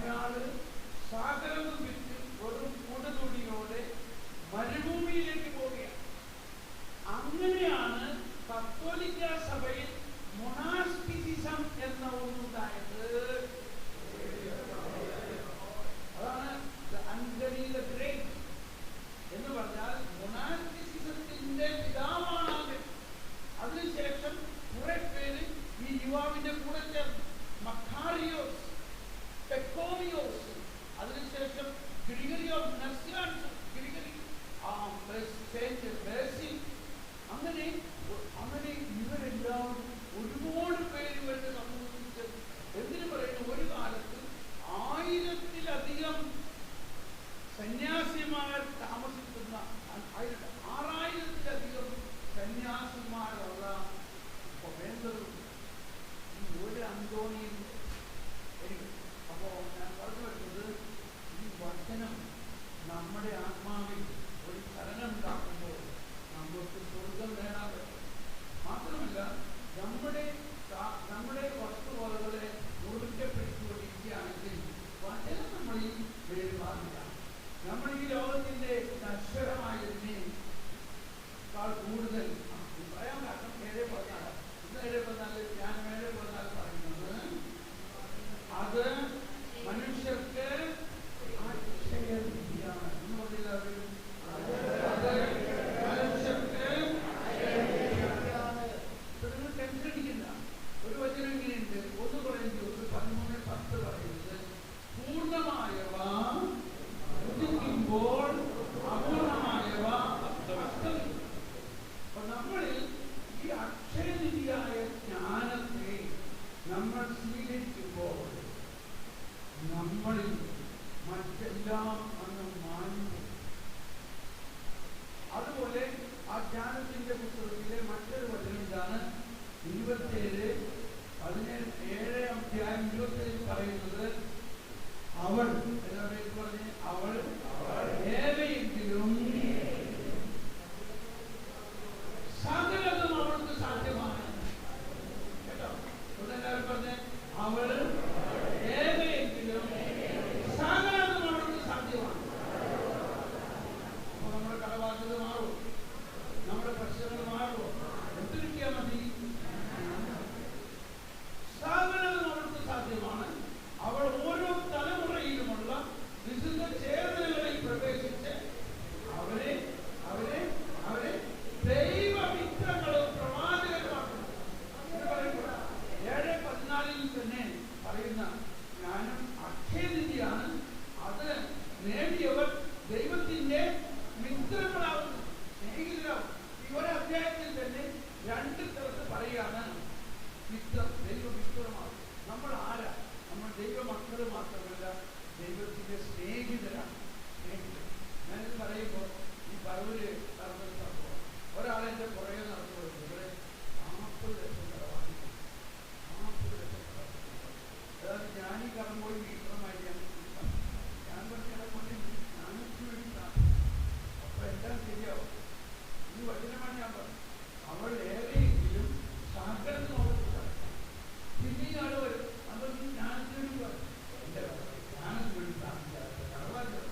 അയാള് സകലതും വിറ്റ് വെറും കൊടുതുണിയോടെ മരുഭൂമിയിലേക്ക് പോവുകയാണ്. അങ്ങനെയാണ് കത്തോലിക്ക സഭയിൽ മൊണാസ്റ്റിസിസം എന്ന ഒന്നുണ്ടായത്. അതാണ് അൻഗരി ദ ഗ്രേറ്റ് എന്ന് പറഞ്ഞാൽ മൊണാസ്റ്റിസിസത്തിന്റെ പിതാവാണ് അത്. അതിനുശേഷം കുറെ പേര് ഈ യുവാവിന്റെ കൂടെ ചേർന്നു. മക്കാരിയോസ്, പെക്കോമിയോസ്, അതിനുശേഷം ഗ്രിഗറി ഓഫ് നസ്യാൻസ്, അങ്ങനെ ഇവരെല്ലാം ഒരുപാട് പേര് ഇവരുടെ സമൂഹത്തിൽ എന്തിനു പറയുന്നു, ഒരു കാലത്ത് 1000-ലധികം സന്യാസിമാർ താമസിക്കുന്ന 6000-ലധികം സന്യാസിമാരുള്ള വേണ്ടത് ഈ ഒരു അന്തോണിയിൽ. അപ്പോ ഞാൻ പറഞ്ഞു വരുന്നത്, ഈ വചനം നമ്മുടെ ആത്മാവിൽ ഒരു ചലനം ഉണ്ടാക്കുമ്പോൾ നമുക്ക് സ്വർഗം നേടാൻ പറ്റും. മാത്രമല്ല നമ്മുടെ വസ്തുവകകളെ മുറിക്കപ്പെട്ടുകൊണ്ടിരിക്കുകയാണെങ്കിൽ വചനം നമ്മളിൽ വേരുപാടില്ല. നമ്മൾ ഈ ലോകത്തിന്റെ നശ്വരമായതിനേക്കാൾ കൂടുതൽ പറയാൻ കാരണം 7:14. ഇന്ന് 7:14 ഞാൻ 7:14 പറയുന്നത്, അത് മനുഷ്യർക്ക് അക്ഷയനിധിയാണ് എന്ന് പറഞ്ഞില്ല. ടെൻഷൻ അടിക്കുന്ന ഒരു വചനം ഇങ്ങനെയുണ്ട്. 1 Corinthians 13:10 പറയുന്നത്, പൂർണ്ണമായവ ഉദിക്കുമ്പോൾ അപൂർണമായവ അസ്തമിക്കും. അപ്പൊ നമ്മളിൽ ഈ അക്ഷയനിധിയായ ജ്ഞാനത്തെ നമ്മൾ സ്വീകരിക്കുമ്പോൾ നമ്മളിൽ മറ്റെല്ലാം അങ്ങ് മാഞ്ഞു. അതുപോലെ ആ ജ്ഞാനത്തിന്റെ പുസ്തകത്തിലെ മറ്റൊരു വചനം ഇതാണ്, 7:27 പറയുന്നത്, അവൾ പറഞ്ഞ് അവൾ ഏവയെങ്കിലും സകലതും അവൾക്ക് സാധ്യമാണ്. കേട്ടോ, എല്ലാവരും പറഞ്ഞ് അവൾ ഏവയെങ്കിലും സകലതും അവൾക്ക് സാധ്യമാണ്. അപ്പൊ നമ്മുടെ കടബാധ്യത മാറും, നമ്മുടെ പ്രശ്നങ്ങൾ മാറും. എന്ത് കിട്ടിയാൽ മതി? സകലതും അവൾക്ക് സാധ്യമാണ്. അവൾ ഓരോ തലമുറയിലുമുള്ള വിശുദ്ധ ചേതനകളിൽ പ്രവേശിച്ച് അവരെ ദൈവമിത്രങ്ങളും പ്രവാചകരുമാക്കുന്നു എന്ന് പറയുമ്പോൾ 7:14 തന്നെ പറയുന്ന ജ്ഞാനം അക്ഷയനിധിയാണ്. അത് നേടിയവർ ദൈവത്തിന്റെ മിത്രങ്ങളാവുന്നു, സ്നേഹിതരാവും. ഈ ഒരു അധ്യായത്തിൽ തന്നെ 2 സ്ഥലത്ത് പറയാണ് മിത്രം, ദൈവമിത്രമാവും. നമ്മൾ ആരാ? നമ്മൾ ദൈവമക്കൾ മാത്രമല്ല, ദൈവത്തിന്റെ സ്നേഹിതരാണ്. ഞാനിത് പറയുമ്പോൾ ഈ പറവൂര് നടന്നൊരു സംഭവം, ഒരാളെന്റെ പുറകെ നടന്നു. ഇവിടെ 40 ലക്ഷം കടവാണിക്കും, 40 ലക്ഷം കടവാണിക്കും. അതായത് ഞാനീ കടം പോയി വീട്ടമായി ഞാൻ പറഞ്ഞ കൊണ്ട് ഞാനൊക്കെ വേണ്ടി പ്രാർത്ഥിക്കും. അപ്പൊ എല്ലാം ശരിയാവും. ഈ വചനമാണ് ഞാൻ പറഞ്ഞു. അവൾ ഏറെയെങ്കിലും സകലം അവർക്ക് സാധിക്കും. പിന്നീട് ആൾ വരും, അപ്പൊ നീ ജ്ഞാനത്തിന് വേണ്ടി പറഞ്ഞു, എന്റെ ജ്ഞാനത്തിന് വേണ്ടി പ്രാർത്ഥിക്കാതെ കടവാൻ പ്രാർത്ഥന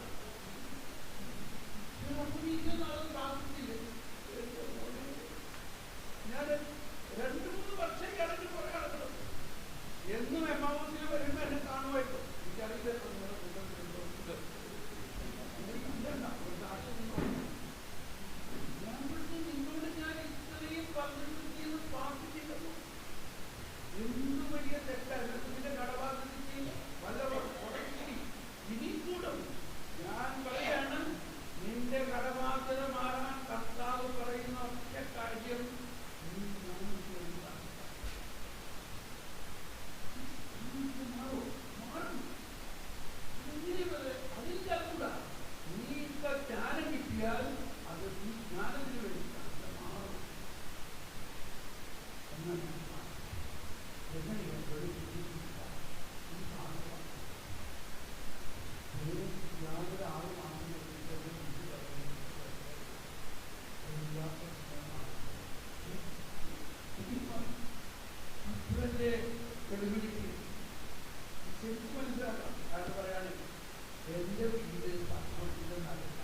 എൻ്റെ വീട് പട്ടണത്തിൻ്റെ നടുക്ക.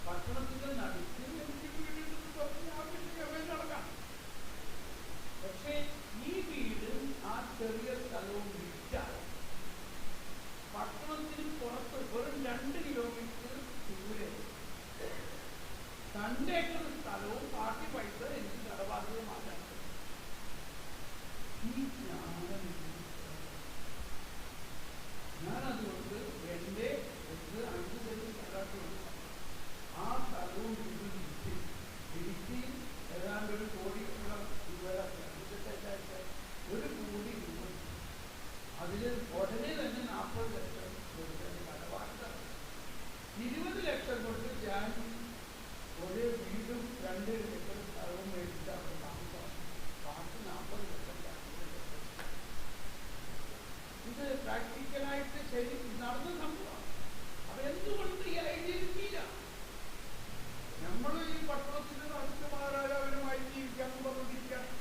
പട്ടണത്തിൻ്റെ നടുക്ക് എനിക്ക് വീട് പറഞ്ഞ് ആവശ്യം നടക്കാം. പക്ഷേ ഈ വീട് ആ ചെറിയ സ്ഥലവും വിറ്റാൽ പട്ടണത്തിന് പുറത്ത് വെറും 2 കിലോമീറ്റർ ദൂരെ 2 ഏക്കർ സ്ഥലവും ബാക്കി പൈസ എനിക്ക് കടബാധ്യതമാക്കാൻ. ഈ ഞാനതുകൊണ്ട് എൻ്റെ 5 സെന്റ് സ്ഥലത്തുണ്ട്. ആ സ്ഥലവും ഇടുക്കി ഏതാണ്ട് 1 കോടി രൂപ, 1 കോടി രൂപ. അതിൽ ഉടനെ തന്നെ 40 ലക്ഷം കൊടുക്കേണ്ട കടബാധ്യത. 20 ലക്ഷം കൊണ്ട് ഞാൻ ഒരു വീടും 2 ഏക്കർ സ്ഥലവും മേടിച്ച് അവിടെ താമസം. ബാക്കി 40 ലക്ഷം. ഇത് പ്രാക്ടിക്കലായിട്ട് ശരി നടന്ന സംഭവമാണ്. അപ്പൊ എന്തുകൊണ്ട് ഈ ഐഡിയ കിട്ടിയില്ല? നമ്മൾ ഈ പട്ടണത്തിന് അടുത്ത് മഹാരാജാവിനുമായി ജീവിക്കാൻ പറഞ്ഞിരിക്കുകയാണ്.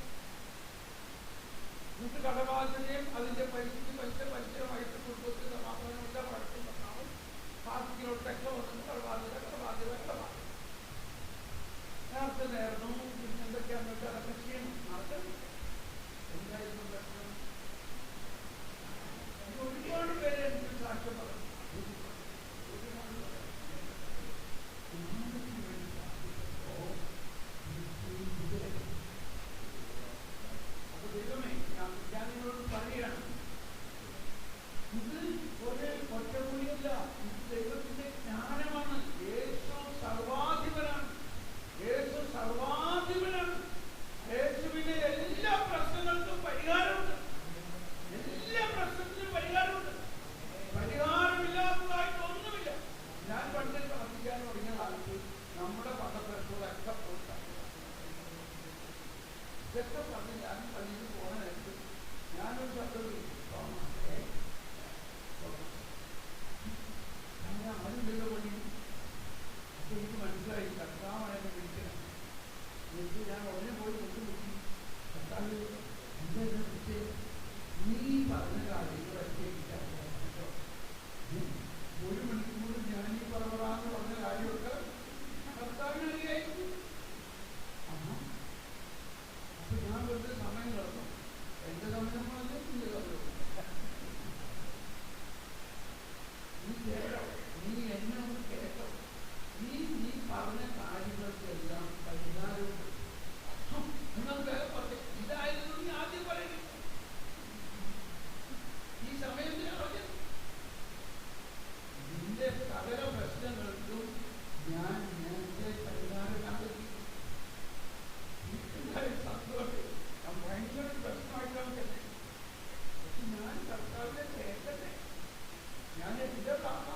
നമുക്ക് കടബാധ്യതയും അതിന്റെ പരിചയമായിട്ട് കുടുംബത്തിൽ സമാധാനമില്ല, വഴക്കുണ്ടാവും, പാർട്ടികളോട്ടൊക്കെ വന്നു കടബാധ്യത നേരത്തെ നേർന്നു. പിന്നെ എന്തൊക്കെയാണെന്നൊക്കെ അതൊക്കെ ചെയ്യണം. നടക്കണം. എന്തായിരുന്നു പ്രശ്നം? ഒരുപാട് പേരെ എനിക്ക് സാക്ഷ്യം പറഞ്ഞു. അപ്പൊ ദൈവമേ, ഞാൻ നിങ്ങളോട് പറയുകയാണ്, ഇത് ഒരു ഒറ്റമൂലിയല്ല, ഇത് ദൈവത്തിന്റെ ജ്ഞാനമാണ്. യേശു സർവാധിപനാണ്. യേശു സർവാധിപനാണ്. യേശുവിന്റെ എല്ലാ പ്രശ്നങ്ങൾക്കും പരിഹാരമുണ്ട്. എല്ലാ പ്രശ്നത്തിനും പരിഹാരമുണ്ട്. പരിഹാരമില്ലാത്തതായിട്ട് ഒന്നുമില്ല. ഞാൻ പണ്ട് പ്രാർത്ഥിക്കാൻ തുടങ്ങിയ കാലത്ത് നമ്മുടെ പദപ്രശ്നങ്ങളൊക്കെ ഇതൊക്കെ പറഞ്ഞ് ഞാൻ പള്ളിയിൽ പോണ നേരത്ത് ഞാനൊരു ശബ്ദം ആരുണ്ടല്ലോ പള്ളി. അപ്പൊ എനിക്ക് മനസ്സിലായി കർത്താവാണ് എന്നെ വിളിക്കണം. എന്നിട്ട് ഞാൻ ഉടനെ പോയി കൊണ്ടുപോയി കർത്താവ് എന്നെ വിളിച്ച് നീ പറഞ്ഞ കാര്യങ്ങളൊക്കെ കേട്ടോ. 1 മണിക്കൂർ ഞാൻ ഈ പറവറാന്ന് പറഞ്ഞ കാര്യമൊക്കെ കർത്താവിനറിയായിരിക്കും. അപ്പൊ ഞാൻ വെറുതെ സമയം കളഞ്ഞു. എന്റെ സമയം പറഞ്ഞ നിന്റെ സമയം. നീ കേട്ടോ, നീ എന്നെ ഒന്ന് കേട്ടോ. നീ പറഞ്ഞ കാര്യങ്ങൾക്കെല്ലാം പരിഹാരമുണ്ട്. നിങ്ങൾ വേറെ പറഞ്ഞു ഇതായിരുന്നു നീ ആദ്യം പറയുന്നത്. ഈ സമയത്തിന് പറഞ്ഞത് നിന്റെ സകല പ്രശ്നങ്ങൾക്കും ഞാൻ നേരത്തെ പരിഹാരം കണ്ടെത്തി. സന്തോഷം. ഞാൻ ഭയങ്കര പ്രശ്നമായിട്ടാണ് കേട്ടത്. പക്ഷെ ഞാൻ കർത്താവിനെ കേൾക്കട്ടെ. ഞാൻ എന്റെ പ്രാർത്ഥന